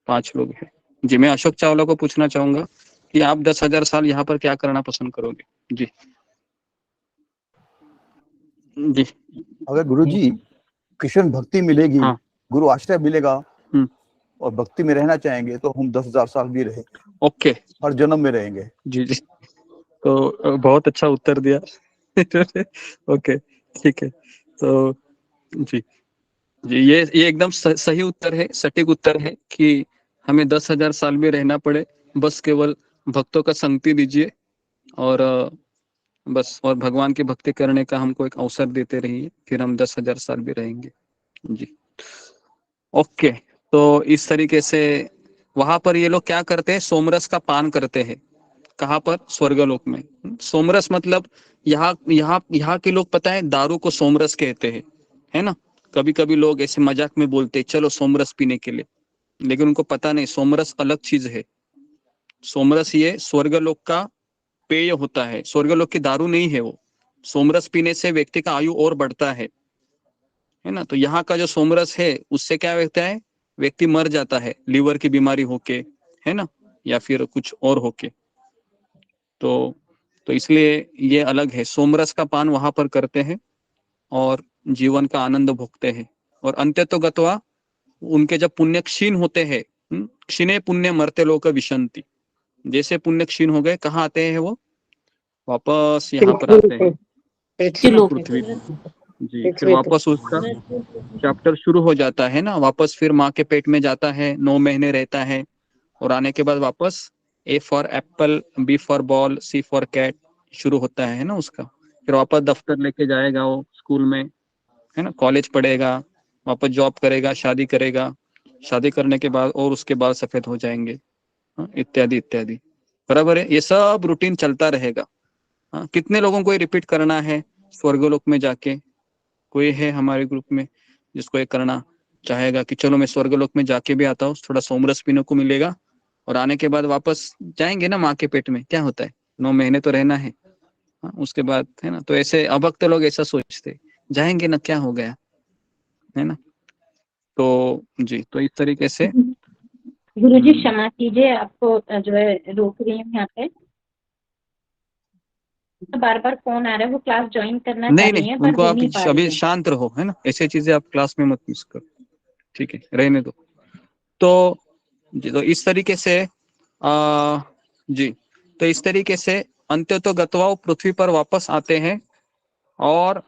5 लोग हैं जी। मैं अशोक चावला को पूछना चाहूंगा कि आप 10,000 साल यहाँ पर क्या करना पसंद करोगे जी? जी अगर गुरुजी कृष्ण भक्ति मिलेगी, हाँ। गुरु आश्रय मिलेगा और भक्ति में रहना चाहेंगे तो हम 10,000 साल भी रहेंगे, ओके हर जन्म में रहेंगे। जी जी, तो बहुत अच्छा उत्तर दिया ओके ठीक है। तो जी जी, ये एकदम सही उत्तर है, सटीक उत्तर है कि हमें 10,000 साल भी रहना पड़े, बस केवल भक्तों का संगति दीजिए और बस, और भगवान की भक्ति करने का हमको एक अवसर देते रहिए, फिर हम 10,000 साल भी रहेंगे जी। ओके, तो इस तरीके से वहां पर ये लोग क्या करते हैं? सोमरस का पान करते हैं। कहाँ पर? स्वर्गलोक में। सोमरस मतलब यहाँ यहाँ यहाँ के लोग पता है दारू को सोमरस कहते हैं, है ना? कभी कभी लोग ऐसे मजाक में बोलते हैं चलो सोमरस पीने के लिए, लेकिन उनको पता नहीं सोमरस अलग चीज है। सोमरस ये स्वर्गलोक का पेय होता है, स्वर्गलोक की दारू नहीं है वो। सोमरस पीने से व्यक्ति का आयु और बढ़ता है ना? तो यहाँ का जो सोमरस है उससे क्या होता है? व्यक्ति मर जाता है लीवर की बीमारी होके, है ना, या फिर कुछ और होके। तो इसलिए ये अलग है। सोमरस का पान वहां पर करते हैं और जीवन का आनंद भोगते हैं। और अंत्य तो गत्वा, उनके जब पुण्य क्षीण होते हैं, क्षीणे पुण्य मर्त्य लोक विशंति, जैसे पुण्य क्षीण हो गए कहाँ आते हैं वो? वापस यहाँ पर आते हैं, पृथ्वी जी। फिर वापस उसका चैप्टर शुरू हो जाता है ना, वापस फिर माँ के पेट में जाता है, 9 महीने रहता है, और आने के बाद वापस A for apple, B for ball, C for cat शुरू होता है ना उसका। फिर वापस दफ्तर लेके जाएगा वो स्कूल में, है ना, कॉलेज पढ़ेगा, वापस जॉब करेगा, शादी करेगा, शादी करने के बाद और उसके बाद सफेद हो जाएंगे, इत्यादि इत्यादि। बराबर है, ये सब रूटीन चलता रहेगा। कितने लोगों को ये रिपीट करना है स्वर्गलोक में जाके? कोई है हमारे ग्रुप में जिसको ये करना चाहेगा कि चलो मैं स्वर्गलोक में जाके भी आता हूँ, थोड़ा सोमरस पीने को मिलेगा, और आने के बाद वापस जाएंगे ना माँ के पेट में, क्या होता है 9 महीने तो रहना है, उसके बाद, है ना? तो ऐसे अभक्त लोग ऐसा सोचते, जाएंगे ना, क्या हो गया, है ना? तो जी, तो इस तरीके से। गुरुजी क्षमा कीजिए, आपको जो है रोक रही हूँ यहाँ पे, बार बार फोन आ रहा है, वो क्लास ज्वाइन करना नहीं चाह रही नहीं, है पर उनको हो आप नहीं पा रही अभी है। शांत रहो, है ना, ऐसे चीजें आप क्लास में मत मिस करो, ठीक है, रहने दो। तो जी, तो इस तरीके से जी, तो इस तरीके से अंत्य तो गत्वा पृथ्वी पर वापस आते हैं। और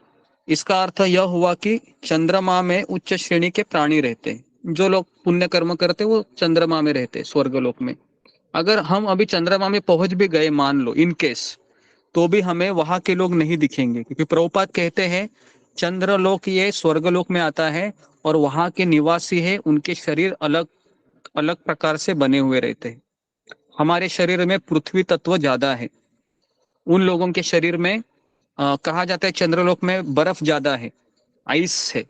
इसका अर्थ यह हुआ कि चंद्रमा में उच्च श्रेणी के प्राणी रहते हैं। जो लोग पुण्य कर्म करते हैं वो चंद्रमा में रहते हैं, स्वर्गलोक में। अगर हम अभी चंद्रमा में पहुंच भी गए, मान लो इन केस, तो भी हमें वहां के लोग नहीं दिखेंगे, क्योंकि प्रभुपाद कहते हैं चंद्रलोक ये स्वर्गलोक में आता है और वहां के निवासी है, उनके शरीर अलग अलग प्रकार से बने हुए रहते हैं। हमारे शरीर में पृथ्वी तत्व ज्यादा है, उन लोगों के शरीर में कहा जाता है चंद्रलोक में बर्फ ज्यादा है, आइस है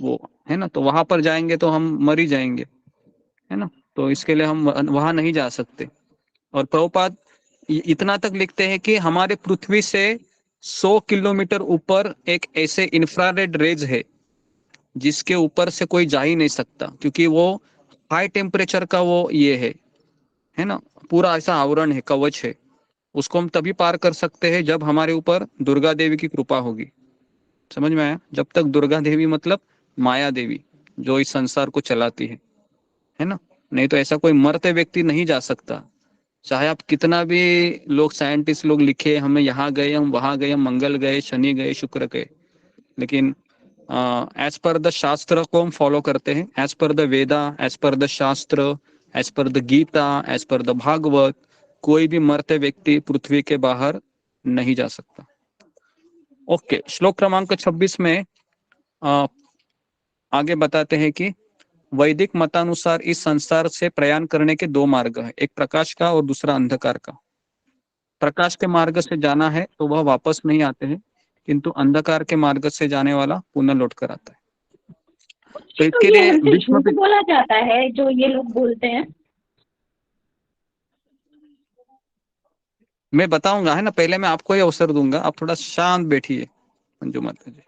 वो, है ना? तो वहां पर जाएंगे तो हम मर ही जाएंगे, है ना? तो इसके लिए हम वहां नहीं जा सकते। और प्रभुपाद इतना तक लिखते हैं कि हमारे पृथ्वी से 100 किलोमीटर ऊपर एक ऐसे इंफ्रारेड रेज है जिसके ऊपर से कोई जा ही नहीं सकता, क्योंकि वो हाई टेम्परेचर का वो ये है ना, पूरा ऐसा आवरण है, कवच है। उसको हम तभी पार कर सकते हैं जब हमारे ऊपर दुर्गा देवी की कृपा होगी। समझ में आया? जब तक दुर्गा देवी मतलब माया देवी, जो इस संसार को चलाती है ना, नहीं तो ऐसा कोई मरते व्यक्ति नहीं जा सकता। चाहे आप कितना भी लोग साइंटिस्ट लोग लिखे हमें यहाँ गए, हम वहां गए, हम मंगल गए, शनि गए, शुक्र गए, लेकिन एज पर द शास्त्र को हम फॉलो करते हैं, as per the Veda, as per the Shastra, as per the Gita, as per the Bhagavat, कोई भी मरते व्यक्ति पृथ्वी के बाहर नहीं जा सकता। ओके, श्लोक क्रमांक 26 में आगे बताते हैं कि वैदिक मतानुसार इस संसार से प्रयाण करने के दो मार्ग हैं, एक प्रकाश का और दूसरा अंधकार का। प्रकाश के मार्ग से जाना है तो वह वापस नहीं आते हैं, किंतु अंधकार के मार्ग से जाने वाला पुनः लौट कर आता है। तो इसके लिए विश्व बोला जाता है जो ये लोग बोलते हैं। मैं बताऊंगा, है ना, पहले मैं आपको ही अवसर दूंगा, आप थोड़ा शांत बैठिए मंजू माता जी।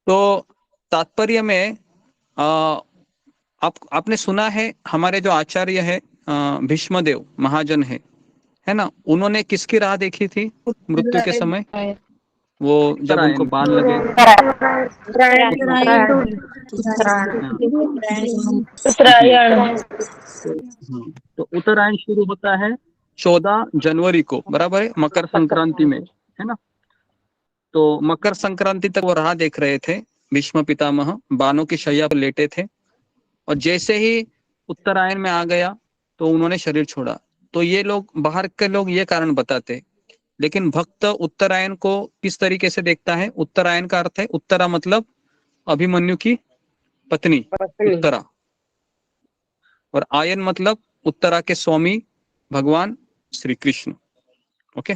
तो तात्पर्य में आपने सुना है हमारे जो आचार्य है भीष्मदेव महाजन है ना, उन्होंने किसकी राह देखी थी मृत्यु के समय? वो जब उनको बाण लगे तो उत्तरायण शुरू होता है 14 जनवरी को, बराबर है, मकर संक्रांति में, है ना। तो मकर संक्रांति तक वो राह देख रहे थे, भीष्म पितामह बाणों की शैया पर लेटे थे, और जैसे ही उत्तरायण में आ गया तो उन्होंने शरीर छोड़ा। तो ये लोग बाहर के लोग ये कारण बताते, लेकिन भक्त उत्तरायण को किस तरीके से देखता है? उत्तरायण का अर्थ है उत्तरा, मतलब अभिमन्यु की पत्नी उत्तरा, और आयन मतलब उत्तरा के स्वामी भगवान श्री कृष्ण। ओके,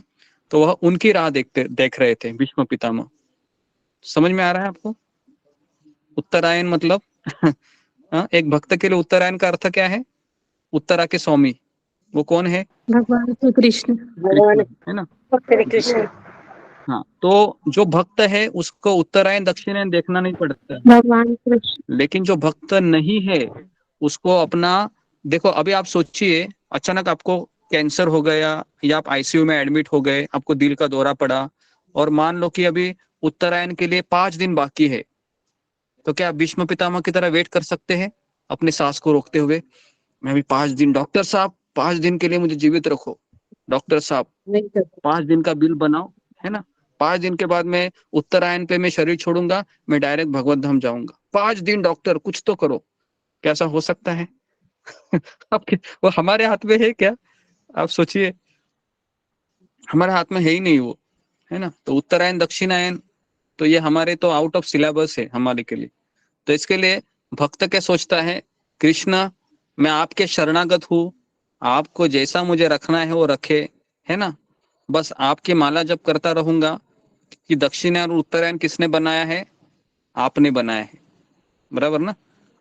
तो वह उनकी राह देख रहे थे भीष्म पितामह। समझ में आ रहा है आपको? उत्तरायण मतलब एक भक्त के लिए उत्तरायण का अर्थ क्या है? उत्तरा के स्वामी, वो कौन है? भगवान श्री कृष्ण, है ना, श्री कृष्ण। हाँ, तो जो भक्त है उसको उत्तरायण दक्षिणायन देखना नहीं पड़ता, भगवान कृष्ण। लेकिन जो भक्त नहीं है उसको अपना, देखो अभी आप सोचिए, अचानक आपको कैंसर हो गया या आप आईसीयू में एडमिट हो गए, आपको दिल का दौरा पड़ा, और मान लो कि अभी उत्तरायण के लिए 5 दिन बाकी है, तो क्या आप भीष्म पितामह की तरह वेट कर सकते हैं अपने सांस को रोकते हुए? मैं भी 5 दिन, डॉक्टर साहब 5 दिन के लिए मुझे जीवित रखो, डॉक्टर साहब 5 दिन का बिल बनाओ, है ना, 5 दिन के बाद मैं उत्तरायण पे मैं शरीर छोड़ूंगा, मैं डायरेक्ट भगवत धाम जाऊंगा, 5 दिन डॉक्टर कुछ तो करो। कैसा हो सकता है? वो हमारे हाथ में है क्या? आप सोचिए, हमारे हाथ में है ही नहीं वो, है ना। तो उत्तरायण दक्षिणायन तो ये हमारे तो आउट ऑफ सिलेबस है हमारे के लिए। तो इसके लिए भक्त क्या सोचता है? कृष्ण मैं आपके शरणागत हूँ, आपको जैसा मुझे रखना है वो रखे, है ना, बस आपकी माला जप करता रहूंगा। कि दक्षिणायन और उत्तरायण किसने बनाया है? आपने बनाया है, बराबर ना,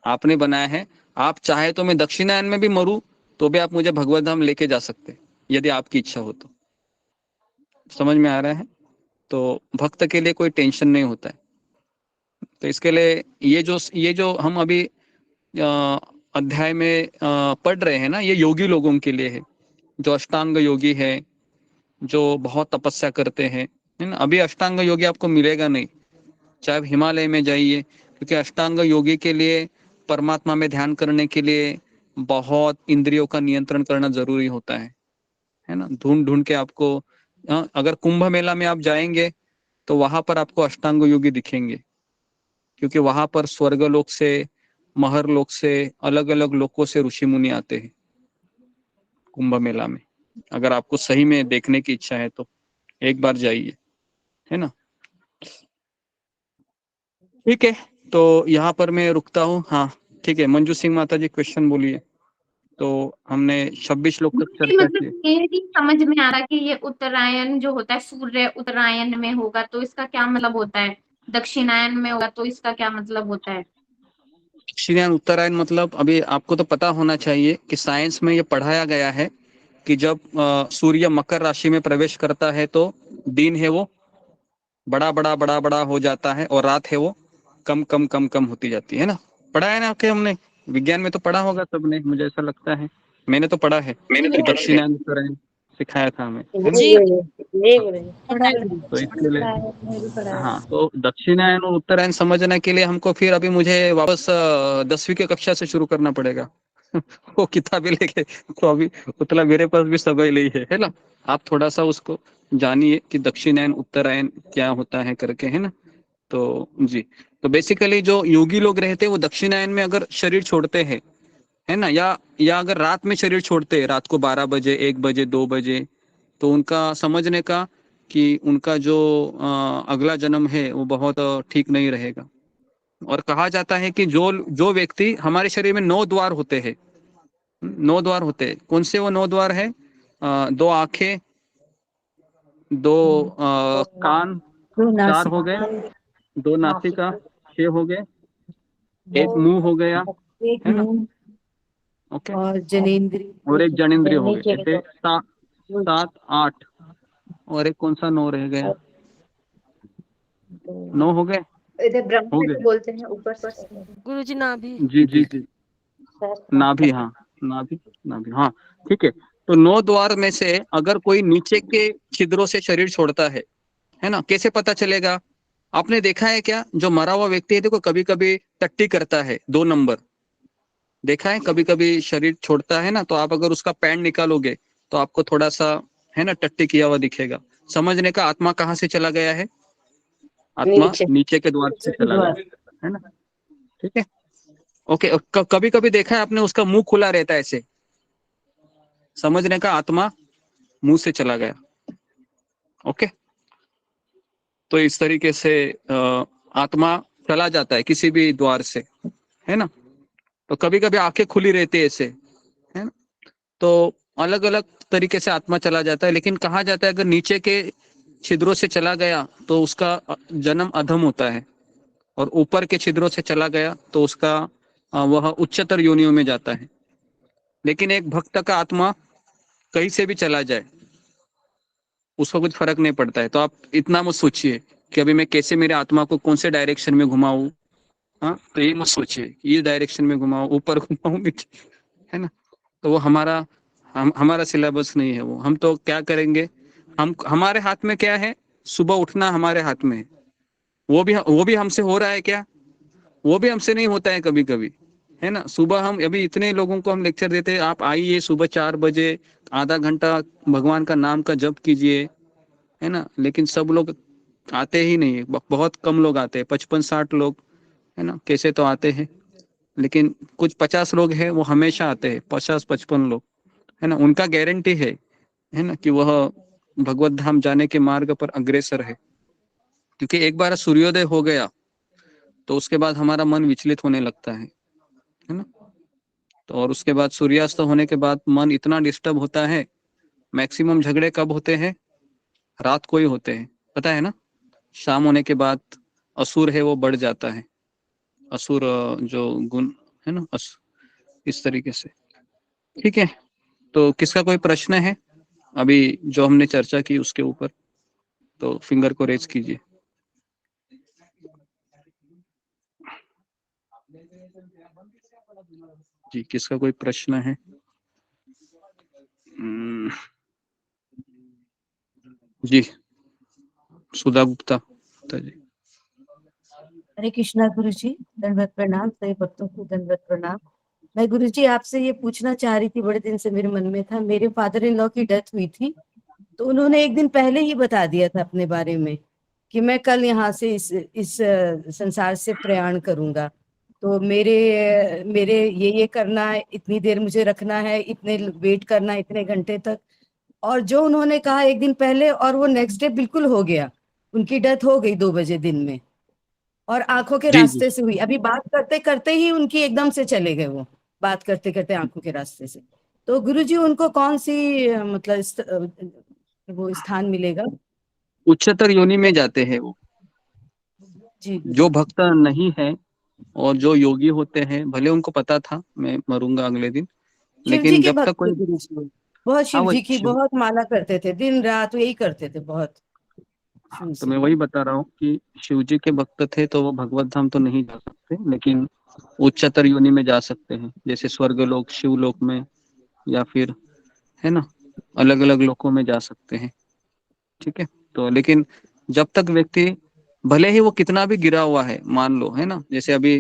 आपने बनाया है। आप चाहे तो मैं दक्षिणायन में भी मरूं तो भी आप मुझे भगवत धाम लेके जा सकते, यदि आपकी इच्छा हो तो। समझ में आ रहा है? तो भक्त के लिए कोई टेंशन नहीं होता है। तो इसके लिए ये जो हम अभी अध्याय में पढ़ रहे हैं ना, ये योगी लोगों के लिए है, जो अष्टांग योगी है, जो बहुत तपस्या करते हैं, है ना। अभी अष्टांग योगी आपको मिलेगा नहीं, चाहे आप हिमालय में जाइए, क्योंकि अष्टांग योगी के लिए परमात्मा में ध्यान करने के लिए बहुत इंद्रियों का नियंत्रण करना जरूरी होता है ना। ढूंढ ढूंढ के आपको, अगर कुंभ मेला में आप जाएंगे तो वहां पर आपको अष्टांग योगी दिखेंगे, क्योंकि वहां पर स्वर्ग लोक से, महर लोक से, अलग अलग लोकों से ऋषि मुनि आते हैं कुंभ मेला में। अगर आपको सही में देखने की इच्छा है तो एक बार जाइए, है ना। ठीक है, तो यहाँ पर मैं रुकता हूँ। हाँ ठीक है, मंजू सिंह माता जी क्वेश्चन बोलिए। तो हमने 26 श्लोक तक चर्चा की। मतलब ये नहीं समझ में आ रहा कि ये उत्तरायण जो होता है, सूर्य उत्तरायण में होगा तो इसका क्या मतलब होता है, दक्षिणायन में होगा तो इसका क्या मतलब होता है? दक्षिणायन उत्तरायण मतलब, अभी आपको तो पता होना चाहिए कि साइंस में ये पढ़ाया गया है कि जब सूर्य मकर राशि में प्रवेश करता है तो दिन है वो बड़ा हो जाता है, और रात है वो कम कम कम कम होती जाती है ना। पढ़ा है ना आपके, हमने विज्ञान में तो पढ़ा होगा सबने, मुझे ऐसा लगता है, मैंने तो पढ़ा है, दक्षिणायन उत्तरायण सिखाया था हमें। तो इसके लिए हाँ, तो दक्षिणायन और उत्तरायण समझने के लिए हमको फिर अभी मुझे वापस 10वीं की कक्षा से शुरू करना पड़ेगा। वो किताबें लेके, तो अभी उतना मेरे पास भी समय नहीं है ना। आप थोड़ा सा उसको जानिए कि दक्षिणायन उत्तरायण क्या होता है करके, है ना। तो जी, तो बेसिकली जो योगी लोग रहते हैं वो दक्षिणायन में अगर शरीर छोड़ते हैं, है ना, या अगर रात में शरीर छोड़ते हैं, रात को 12 बजे, 1 बजे, 2 बजे, तो उनका समझने का कि उनका जो अगला जन्म है वो बहुत ठीक नहीं रहेगा। और कहा जाता है कि जो जो व्यक्ति, हमारे शरीर में 9 द्वार होते हैं, 9 द्वार होते हैं। कौन से वो 9 द्वार है? 2 आंखें, 2 कान, 4 हो गए, 2 नासिका, 6 हो गए, 1 मुंह हो गया, एक है ना, मुंह ओके, और जनेंद्रिय, और एक जनेंद्रिय हो गए, ऐसे 7 8, और एक कौन सा 9 रह गया? 9 हो गए, इधर ब्रह्मा हो में गए। तो बोलते हैं ऊपर से गुरुजी नाभि। जी जी जी, नाभि, हाँ, नाभि, नाभि, हाँ, ठीक है। तो 9 द्वार में से अगर कोई नीचे के छिद्रों से शरीर छोड़ता है ना, कैसे पता चलेगा? आपने देखा है क्या, जो मरा हुआ व्यक्ति है, देखो कभी कभी टट्टी करता है, 2 नंबर देखा है, कभी कभी शरीर छोड़ता है ना, तो आप अगर उसका पैंट निकालोगे तो आपको थोड़ा सा, है ना, टट्टी किया हुआ दिखेगा। समझने का आत्मा कहाँ से चला गया है? आत्मा नीचे के द्वार से चला गया है ना, ठीक है, ओके। कभी कभी देखा है आपने, उसका मुंह खुला रहता है ऐसे, समझने का आत्मा मुंह से चला गया, ओके। तो इस तरीके से आत्मा चला जाता है किसी भी द्वार से, है ना। तो कभी कभी आंखें खुली रहती है ऐसे, है ना, तो अलग अलग तरीके से आत्मा चला जाता है। लेकिन कहा जाता है अगर नीचे के छिद्रों से चला गया तो उसका जन्म अधम होता है, और ऊपर के छिद्रों से चला गया तो उसका वह उच्चतर योनियों में जाता है। लेकिन एक भक्त का आत्मा कहीं से भी चला जाए, उसको कुछ फर्क नहीं पड़ता है। तो आप इतना मत सोचिए कि अभी मैं कैसे मेरे आत्मा को कौन से डायरेक्शन में घुमाऊं, हाँ, तो ये मत सोचिए ये डायरेक्शन में घुमाऊं, ऊपर घुमाऊं, नीचे, है ना। तो वो हमारा सिलेबस नहीं है। वो हम तो क्या करेंगे, हमारे हाथ में क्या है, सुबह उठना हमारे हाथ में है। वो भी हमसे हो रहा है क्या? वो भी हमसे नहीं होता है कभी कभी, है ना। सुबह हम अभी इतने लोगों को हम लेक्चर देते हैं, आप आइए सुबह 4 बजे, आधा घंटा भगवान का नाम का जप कीजिए, है ना। लेकिन सब लोग आते ही नहीं है, बहुत कम लोग आते हैं, 55-60 लोग, है ना, कैसे तो आते हैं। लेकिन कुछ 50 लोग हैं वो हमेशा आते हैं, 50-55 लोग, है ना, उनका गारंटी है ना, कि वह भगवत धाम जाने के मार्ग पर अग्रसर है। क्योंकि एक बार सूर्योदय हो गया तो उसके बाद हमारा मन विचलित होने लगता है ना। तो और उसके बाद सूर्यास्त होने के बाद मन इतना डिस्टर्ब होता है। मैक्सिमम झगड़े कब होते हैं? रात को ही होते हैं, पता है ना। शाम होने के बाद असुर है वो बढ़ जाता है, असुर जो गुण है ना, इस तरीके से, ठीक है। तो किसका कोई प्रश्न है अभी जो हमने चर्चा की उसके ऊपर? तो फिंगर को रेज कीजिए। जी, किसका कोई प्रश्न है? जी, सुधा गुप्ता जी। हरे कृष्णा गुरु जी, दंडवत प्रणाम। सभी भक्तों को दंडवत प्रणाम। मैं गुरु जी आपसे ये पूछना चाह रही थी, बड़े दिन से मेरे मन में था। मेरे फादर इन लॉ की डेथ हुई थी, तो उन्होंने एक दिन पहले ही बता दिया था अपने बारे में कि मैं कल यहाँ से इस संसार से प्रयाण करूंगा। तो मेरे ये करना है, इतनी देर मुझे रखना है, इतने वेट करना है, इतने घंटे तक। और जो उन्होंने कहा एक दिन पहले, और वो नेक्स्ट डे बिल्कुल हो गया। उनकी डेथ हो गई 2 बजे दिन में, और आंखों के जी जी, रास्ते से हुई। अभी बात करते करते ही उनकी एकदम से चले गए वो, बात करते करते आंखों के रास्ते से। तो गुरुजी उनको कौन सी वो स्थान मिलेगा? उच्चतर योनि में जाते हैं वो। जी जो भक्त नहीं है और जो योगी होते हैं, भले उनको पता था मैं मरूंगा अगले दिन, शिव जी लेकिन के जब भक्त तक थे कोई, गुरुजी, बहुत हाँ शिव वो जी की बहुत माला करते थे, दिन रात यही करते थे बहुत शुरू तो से। मैं वही बता रहा हूँ कि शिव जी के भक्त थे तो वो भगवत धाम तो नहीं जा सकते, लेकिन उच्चतर योनि में जा सकते हैं, जैसे स्वर्गलोक, शिवलोक में, या फिर, है ना, अलग अलग लोकों में जा सकते हैं, ठीक है। तो लेकिन जब तक व्यक्ति, भले ही वो कितना भी गिरा हुआ है, मान लो, है ना, जैसे अभी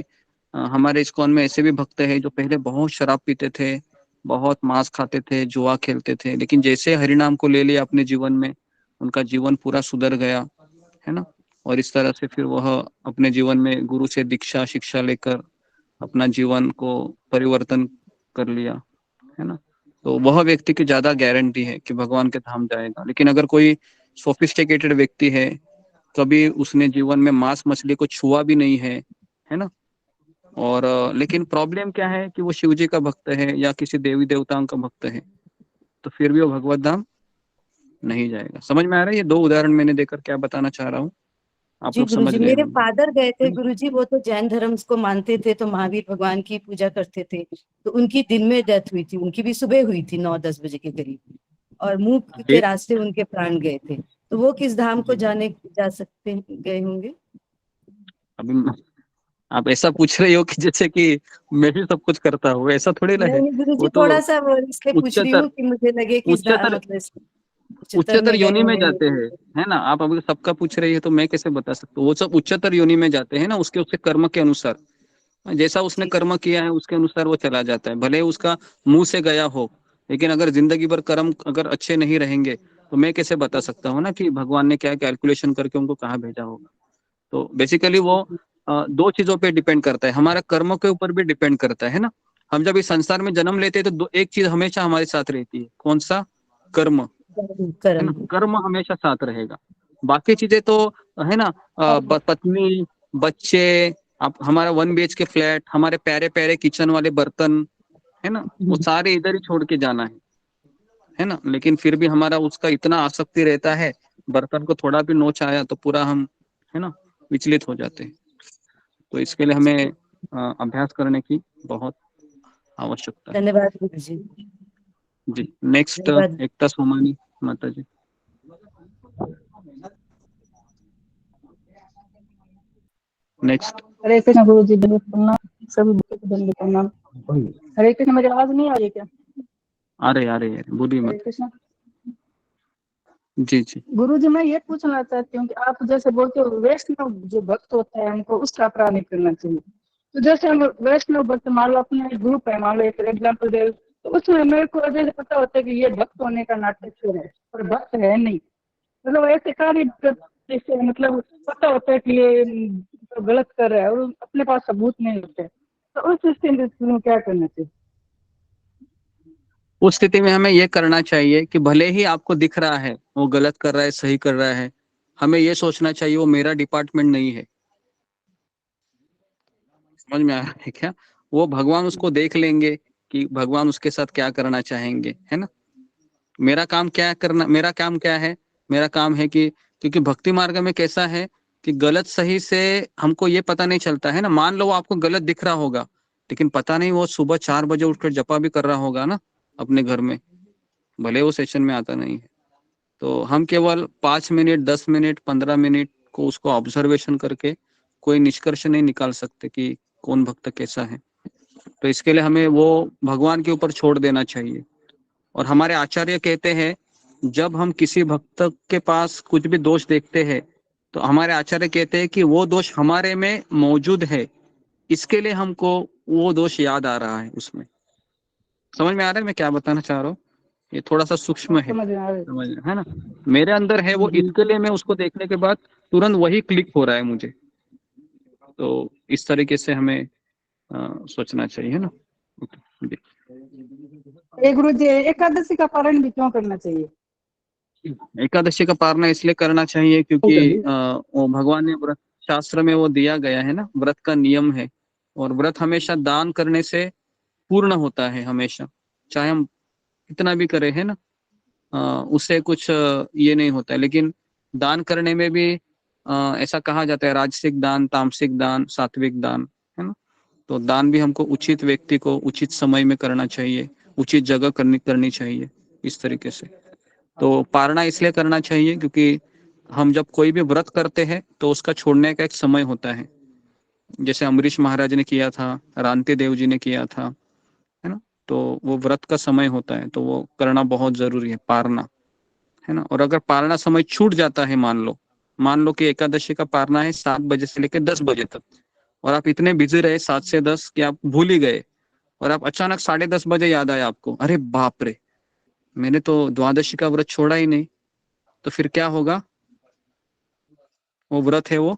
हमारे इस्कॉन में ऐसे भी भक्त है जो पहले बहुत शराब पीते थे, बहुत मांस खाते थे, जुआ खेलते थे, लेकिन जैसे हरिनाम को ले लिया अपने जीवन में, उनका जीवन पूरा सुधर गया, है ना। और इस तरह से फिर वह अपने जीवन में गुरु से दीक्षा शिक्षा लेकर अपना जीवन को परिवर्तन कर लिया, है ना। तो वह व्यक्ति की ज्यादा गारंटी है कि भगवान के धाम जाएगा। लेकिन अगर कोई सोफिस्टिकेटेड व्यक्ति है, कभी उसने जीवन में मांस मछली को छुआ भी नहीं है ना, और लेकिन प्रॉब्लम क्या है कि वो शिव जी का भक्त है या किसी देवी देवताओं का भक्त है, तो फिर भी वो भगवत धाम नहीं जाएगा। समझ में आ रहा है? ये 2 उदाहरण मैंने देकर क्या बताना चाह रहा हूँ, आप जी लोग समझ गुरुजी, गए मेरे होंगे। फादर गए थे गुरुजी, वो तो जैन धर्म को मानते थे, तो महावीर भगवान की पूजा करते थे, तो उनकी दिन में डेथ हुई थी, उनकी भी सुबह हुई थी 9-10 बजे के करीब, और मुंह के रास्ते उनके प्राण गए थे। तो वो किस धाम को जा सकते गए होंगे? अभी आप ऐसा पूछ रही हो कि जैसे कि मैं भी सब कुछ करता हूँ, ऐसा थोड़ी ना है। नहीं गुरुजी, वो तो थोड़ा सा वो इसलिए पूछ रही उच्चतर हूँ कि मुझे लगे कि उच्चतर मतलब उच्चतर में गए योनि में होंगे। जाते हैं, है ना। आप अभी सबका पूछ रही है तो मैं कैसे बता सकता हूँ। वो सब उच्चतर योनि में जाते हैं ना, उसके उसके कर्म के अनुसार, जैसा उसने कर्म किया है उसके अनुसार वो चला जाता है। भले उसका मुंह से गया हो, लेकिन अगर जिंदगी भर कर्म अगर अच्छे नहीं रहेंगे तो मैं कैसे बता सकता हूँ ना कि भगवान ने क्या कैलकुलेशन करके उनको कहाँ भेजा होगा। तो बेसिकली वो 2 चीजों पे डिपेंड करता है, हमारा कर्म के ऊपर भी डिपेंड करता है ना। हम जब इस संसार में जन्म लेते हैं तो एक चीज हमेशा हमारे साथ रहती है, कौन सा? कर्म, है ना। कर्म हमेशा साथ रहेगा, बाकी चीजें तो, है ना, पत्नी, बच्चे, आप हमारा 1 BHK के फ्लैट, हमारे प्यारे प्यारे किचन वाले बर्तन, है ना, वो सारे इधर ही छोड़ के जाना है ना। लेकिन फिर भी हमारा उसका इतना आसक्ति रहता है, बर्तन को थोड़ा भी नोच आया तो पूरा हम, है ना, विचलित हो जाते हैं। तो इसके लिए हमें अभ्यास करने की बहुत आवश्यकता है। धन्यवाद गुरुजी। जी, नेक्स्ट एकता सोमानी माता जी। नेक्स्ट। हरे कृष्ण गुरु जी, दंडवत प्रणाम, सभी भक्तों को दंडवत प्रणाम। हरे कृष्ण, मेरी आवाज नहीं आ रही है क्या? आ रहे बोलिए हरे मत। कृष्ण जी जी गुरु जी, मैं ये पूछना चाहती हूँ कि आप जैसे बोलते हो वैष्णव जो भक्त होता है हमको उसका अपराध नहीं करना चाहिए, तो जैसे हम वैष्णव भक्त मान लो अपने ग्रुप है, मान लो एक एग्जाम्पल दे, तो उसमें मेरे को जैसे पता होता है कि ये भक्त होने का नाटक है और भक्त है नहीं, मतलब ऐसे कार्य जैसे मतलब पता होता है कि ये गलत कर रहा है और अपने पास सबूत नहीं होते, तो उस स्थिति में क्या करना चाहिए? उस स्थिति में हमें यह करना चाहिए कि भले ही आपको दिख रहा है वो गलत कर रहा है सही कर रहा है, हमें यह सोचना चाहिए वो मेरा डिपार्टमेंट नहीं है। समझ में आ रहा है क्या? वो भगवान उसको देख लेंगे कि भगवान उसके साथ क्या करना चाहेंगे, है ना। मेरा काम क्या करना, मेरा काम क्या है? मेरा काम है कि, क्योंकि भक्ति मार्ग में कैसा है कि गलत सही से हमको ये पता नहीं चलता है ना। मान लो वो आपको गलत दिख रहा होगा, लेकिन पता नहीं वो सुबह 4 बजे उठकर जपा भी कर रहा होगा ना अपने घर में, भले वो सेशन में आता नहीं है। तो हम केवल 5 मिनट 10 मिनट 15 मिनट को उसको ऑब्जर्वेशन करके कोई निष्कर्ष नहीं निकाल सकते कि कौन भक्त कैसा है। तो इसके लिए हमें वो भगवान के ऊपर छोड़ देना चाहिए। और हमारे आचार्य कहते हैं जब हम किसी भक्त के पास कुछ भी दोष देखते हैं तो हमारे आचार्य कहते हैं कि वो दोष हमारे में मौजूद है, इसके लिए हमको वो दोष याद आ रहा है उसमें। समझ में आ रहा है मैं क्या बताना चाह रहा हूँ? ये थोड़ा सा सूक्ष्म है, समझ है ना। मेरे अंदर है वो, इसके लिए मैं उसको देखने के बाद तुरंत वही क्लिक हो रहा है मुझे। तो इस तरीके से हमें सोचना चाहिए ना। गुरु जी, एकादशी का पारण भी क्यों करना चाहिए? एकादशी का पारणा इसलिए करना चाहिए क्योंकि वो भगवान ने व्रत शास्त्र में वो दिया गया है ना, व्रत का नियम है। और व्रत हमेशा दान करने से पूर्ण होता है, हमेशा चाहे हम कितना भी करें, है ना, उससे कुछ ये नहीं होता है। लेकिन दान करने में भी ऐसा कहा जाता है राजसिक दान, तामसिक दान, सात्विक दान, है ना। तो दान भी हमको उचित व्यक्ति को उचित समय में करना चाहिए, उचित जगह करनी चाहिए, इस तरीके से। तो पारणा इसलिए करना चाहिए क्योंकि हम जब कोई भी व्रत करते हैं तो उसका छोड़ने का एक समय होता है। जैसे अम्बरीश महाराज ने किया था, रांति देव जी ने किया था, है ना। तो वो व्रत का समय होता है, तो वो करना बहुत जरूरी है, पारना, है ना। और अगर पारना समय छूट जाता है, मान लो कि एकादशी का पारना है 7 बजे से लेकर 10 बजे तक, और आप इतने बिजी रहे 7 से 10 कि आप भूल ही गए, और आप अचानक 10:30 बजे याद आया आपको, अरे बाप रे, मैंने तो द्वादशी का व्रत छोड़ा ही नहीं, तो फिर क्या होगा? वो व्रत है वो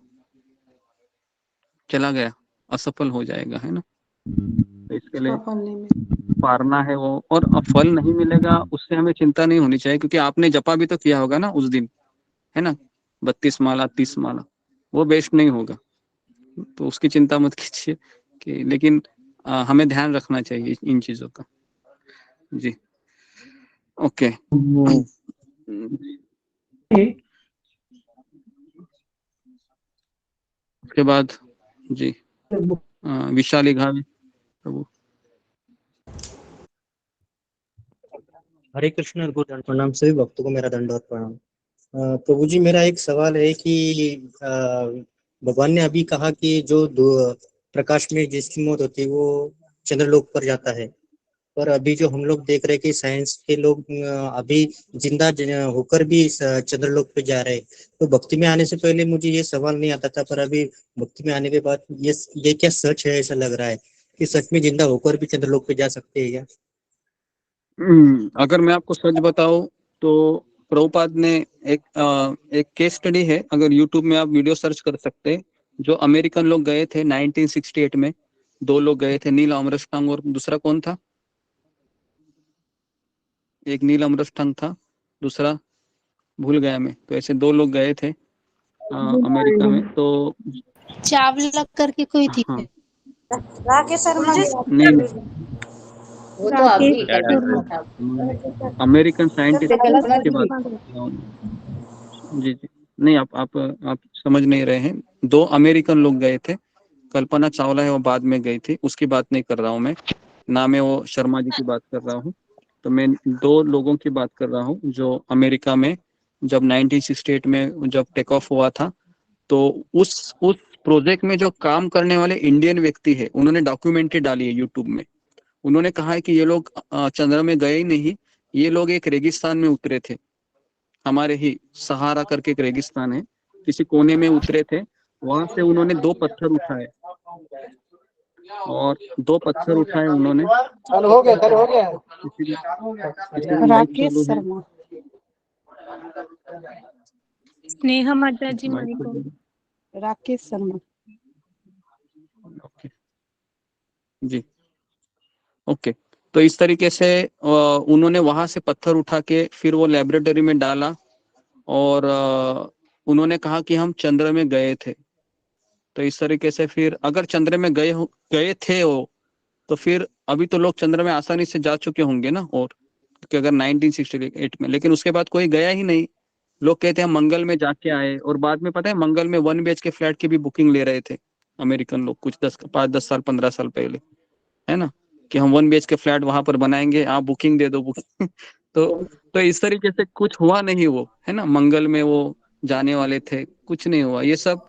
चला गया, असफल हो जाएगा, है ना। तो इसके लिए सफल नहीं मिले। पारना है वो, और अब फल नहीं मिलेगा उससे हमें चिंता नहीं होनी चाहिए, क्योंकि आपने जपा भी तो किया होगा ना उस दिन, है ना, 32 माला 30 माला, वो वेस्ट नहीं होगा, तो उसकी चिंता मत कीजिए कि, लेकिन हमें ध्यान रखना चाहिए इन चीजों का। जी ओके। उसके बाद जी विशाली घावी प्रभु। हरे कृष्ण और गुरु प्रणाम, सभी भक्तों को मेरा दंडवत प्रणाम। प्रभु जी, मेरा एक सवाल है कि भगवान ने अभी कहा कि जो प्रकाश में जिसकी मौत होती है वो चंद्रलोक पर जाता है, पर अभी जो हम लोग देख रहे हैं कि साइंस के लोग अभी जिंदा होकर भी चंद्रलोक पे जा रहे हैं। तो भक्ति में आने से पहले मुझे ये सवाल नहीं आता था, पर अभी भक्ति में आने के बाद ये क्या सच है? ऐसा लग रहा है कि सच में जिंदा होकर भी चंद्रलोक पे जा सकते हैं क्या? अगर मैं आपको सच बताऊं तो प्रभुपाद ने एक केस स्टडी है, अगर यूट्यूब में आप वीडियो सर्च कर सकते हैं, जो अमेरिकन लोग गए थे 1968 में, 2 लोग गए थे, नील आर्मस्ट्रांग और दूसरा कौन था? एक नील आर्मस्ट्रांग था, दूसरा भूल गया मैं, तो ऐसे 2 लोग गए थे अमेरिका में। तो चावला करके कोई थी। हाँ, राकेश शर्मा नहीं वो तो अभी अमेरिकन साइंटिस्ट की बात, जी जी नहीं, आप समझ नहीं रहे हैं। 2 अमेरिकन लोग गए थे, कल्पना चावला है वो बाद में गई थी, उसकी बात नहीं कर रहा हूँ मैं, ना मैं वो शर्मा जी की बात कर रहा हूँ। तो मैं 2 लोगों की बात कर रहा हूँ जो अमेरिका में जब 1968 में जब टेक ऑफ हुआ था, तो उस प्रोजेक्ट में जो काम करने वाले इंडियन व्यक्ति है, उन्होंने डॉक्यूमेंट्री डाली है यूट्यूब में। उन्होंने कहा है कि ये लोग चंद्र में गए ही नहीं, ये लोग एक रेगिस्तान में उतरे थे, हमारे ही सहारा करके एक रेगिस्तान है, किसी कोने में उतरे थे, वहां से उन्होंने 2 पत्थर उठाए, और 2 पत्थर उठाए उन्होंने। चल हो गया। राकेश शर्मा। स्नेहा माता जी माइक ऑन। राकेश शर्मा। जी ओके। तो इस तरीके से उन्होंने वहां से पत्थर उठा के फिर वो लेबोरेटरी में डाला, और उन्होंने कहा कि हम चंद्र में गए थे। तो इस तरीके से फिर अगर चंद्र में गए थे वो, तो फिर अभी तो लोग चंद्र में आसानी से जा चुके होंगे ना, और कि अगर 1968 में, लेकिन उसके बाद कोई गया ही नहीं। लोग कहते हैं मंगल में जाके आए, और बाद में पता है मंगल में 1 BHK फ्लैट की भी बुकिंग ले रहे थे अमेरिकन लोग, कुछ 5-10 साल 15 साल पहले, है ना, कि हम 1 BHK फ्लैट वहां पर बनाएंगे, आप बुकिंग दे दो बुकिंग तो इस तरीके से कुछ हुआ नहीं वो, है ना, मंगल में वो जाने वाले थे, कुछ नहीं हुआ। ये सब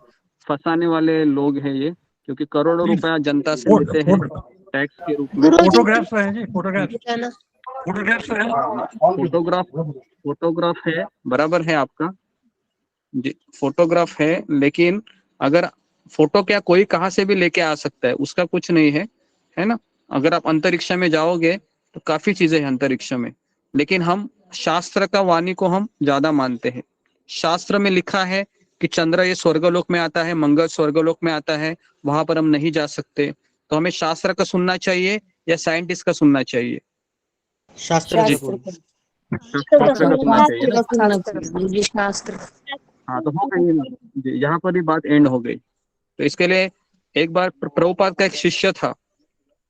फंसाने वाले लोग हैं ये, क्योंकि करोड़ों रुपया जनता से लेते हैं टैक्स के रूप में। फोटोग्राफ्स है जी, फोटोग्राफ है, बराबर है आपका जी, फोटोग्राफ है, लेकिन अगर फोटो क्या कोई कहाँ से भी लेके आ सकता है, उसका कुछ नहीं है ना। अगर आप अंतरिक्ष में जाओगे तो काफी चीजें हैं अंतरिक्ष में, लेकिन हम शास्त्र का वाणी को हम ज्यादा मानते हैं। शास्त्र में लिखा है कि चंद्र ये स्वर्गलोक में आता है, मंगल स्वर्गलोक में आता है, वहां पर हम नहीं जा सकते। तो हमें शास्त्र का सुनना चाहिए या साइंटिस्ट का सुनना चाहिए? शास्त्र का सुनना चाहिए। शास्त्र। हाँ, तो हो गई, यहाँ पर ही बात एंड हो गई। तो इसके लिए एक बार प्रभुपाद का एक शिष्य था,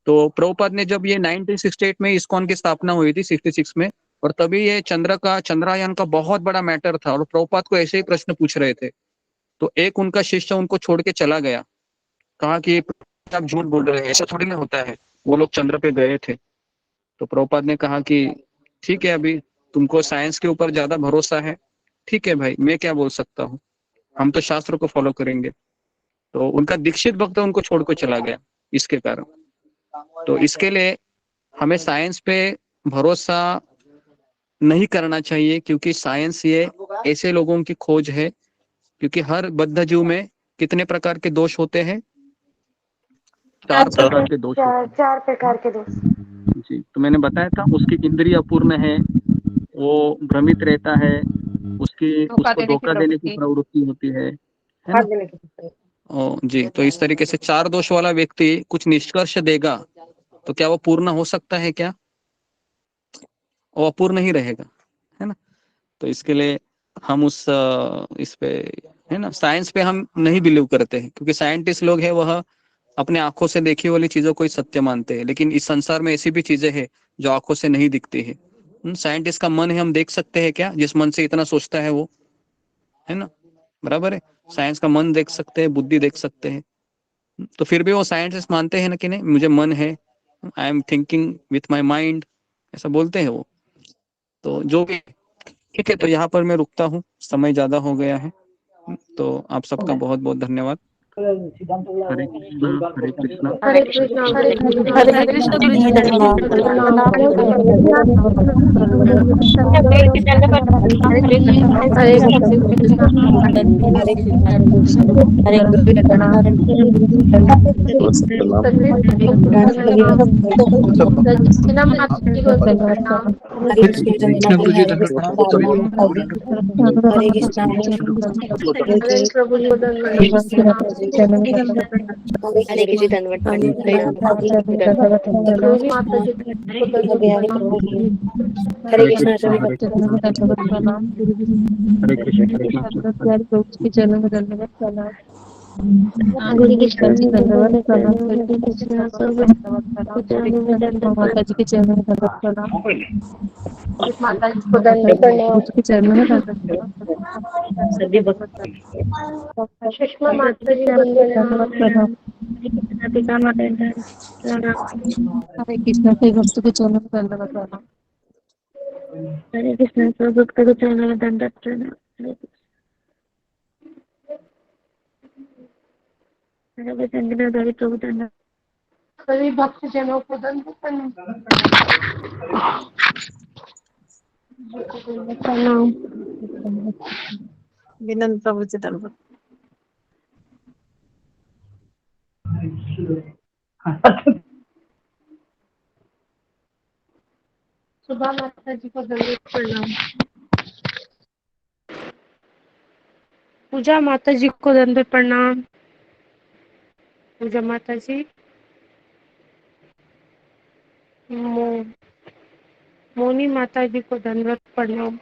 तो प्रभुपाद ने जब ये 1968 में इस्कॉन की स्थापना हुई थी 66 में, और तभी ये चंद्रयान का बहुत बड़ा मैटर था, और प्रभुपाद को ऐसे ही प्रश्न पूछ रहे थे। तो एक उनका शिष्य उनको छोड़ के चला गया, कहा कि आप झूठ बोल रहे हैं, ऐसा थोड़ी ना होता है, वो लोग चंद्र पे गए थे। तो प्रभुपाद ने कहा कि ठीक है, अभी तुमको साइंस के ऊपर ज्यादा भरोसा है, ठीक है भाई, मैं क्या बोल सकता हूँ, हम तो शास्त्र को फॉलो करेंगे। तो उनका दीक्षित भक्त उनको छोड़कर चला गया इसके कारण। तो इसके लिए हमें साइंस पे भरोसा नहीं करना चाहिए, क्योंकि साइंस ये ऐसे लोगों की खोज है, क्योंकि हर बद्ध जीव में कितने प्रकार के दोष होते हैं? 4 प्रकार के दोष होते हैं। 4 प्रकार के दोष। जी, तो मैंने बताया था उसकी इंद्रिय अपूर्ण है, वो भ्रमित रहता है, उसको धोखा देने की प्रवृत्ति होती है ना? जी, तो इस तरीके से 4 दोष वाला व्यक्ति कुछ निष्कर्ष देगा तो क्या वो पूर्ण हो सकता है क्या? वो अपूर्ण ही रहेगा, है ना? तो इसके लिए हम इस पे, है ना, साइंस पे हम नहीं बिलीव करते हैं, क्योंकि साइंटिस्ट लोग हैं वह अपने आंखों से देखी वाली चीजों को ही सत्य मानते हैं, लेकिन इस संसार में ऐसी भी चीजें हैं जो आंखों से नहीं दिखती है। साइंटिस्ट का मन है, हम देख सकते हैं क्या? जिस मन से इतना सोचता है वो, है ना, बराबर है। साइंस का मन देख सकते हैं, बुद्धि देख सकते हैं, तो फिर भी वो साइंटिस्ट मानते हैं ना कि नहीं, मुझे मन है, I am thinking with my mind, ऐसा बोलते हैं वो। तो जो भी ठीक है, तो यहाँ पर मैं रुकता हूँ, समय ज्यादा हो गया है। तो आप सबका बहुत बहुत धन्यवाद। हरे कृष्णा हरे कृष्णा हरे कृष्णा हरे कृष्ण गुरु जी हरे कृष्ण धन्यवाद हरे कृष्ण सभी भक्तों हरे कृष्णा माता जी के चरणों में दंडवत प्रणाम। माता जी को दंडवत के चरणों में सभी भक्त सुषमा माता जी को दंडवत प्रणाम। हरे कृष्ण के भक्त के चरणों में दंडवत प्रणाम। हरे कृष्ण सब भक्तों को चरणों में दंडवत प्रणाम। हरे कृष्ण हरे प्रभु दंडवत। सभी भक्त जनों को दंडवत प्रणाम। विनम्र प्रभु जी दंडवत। सुबह माता जी को दंडवत प्रणाम। पूजा माता जी को दंडवत प्रणाम। पूजा माता जी। मोनी माता जी को दंडवत प्रणाम।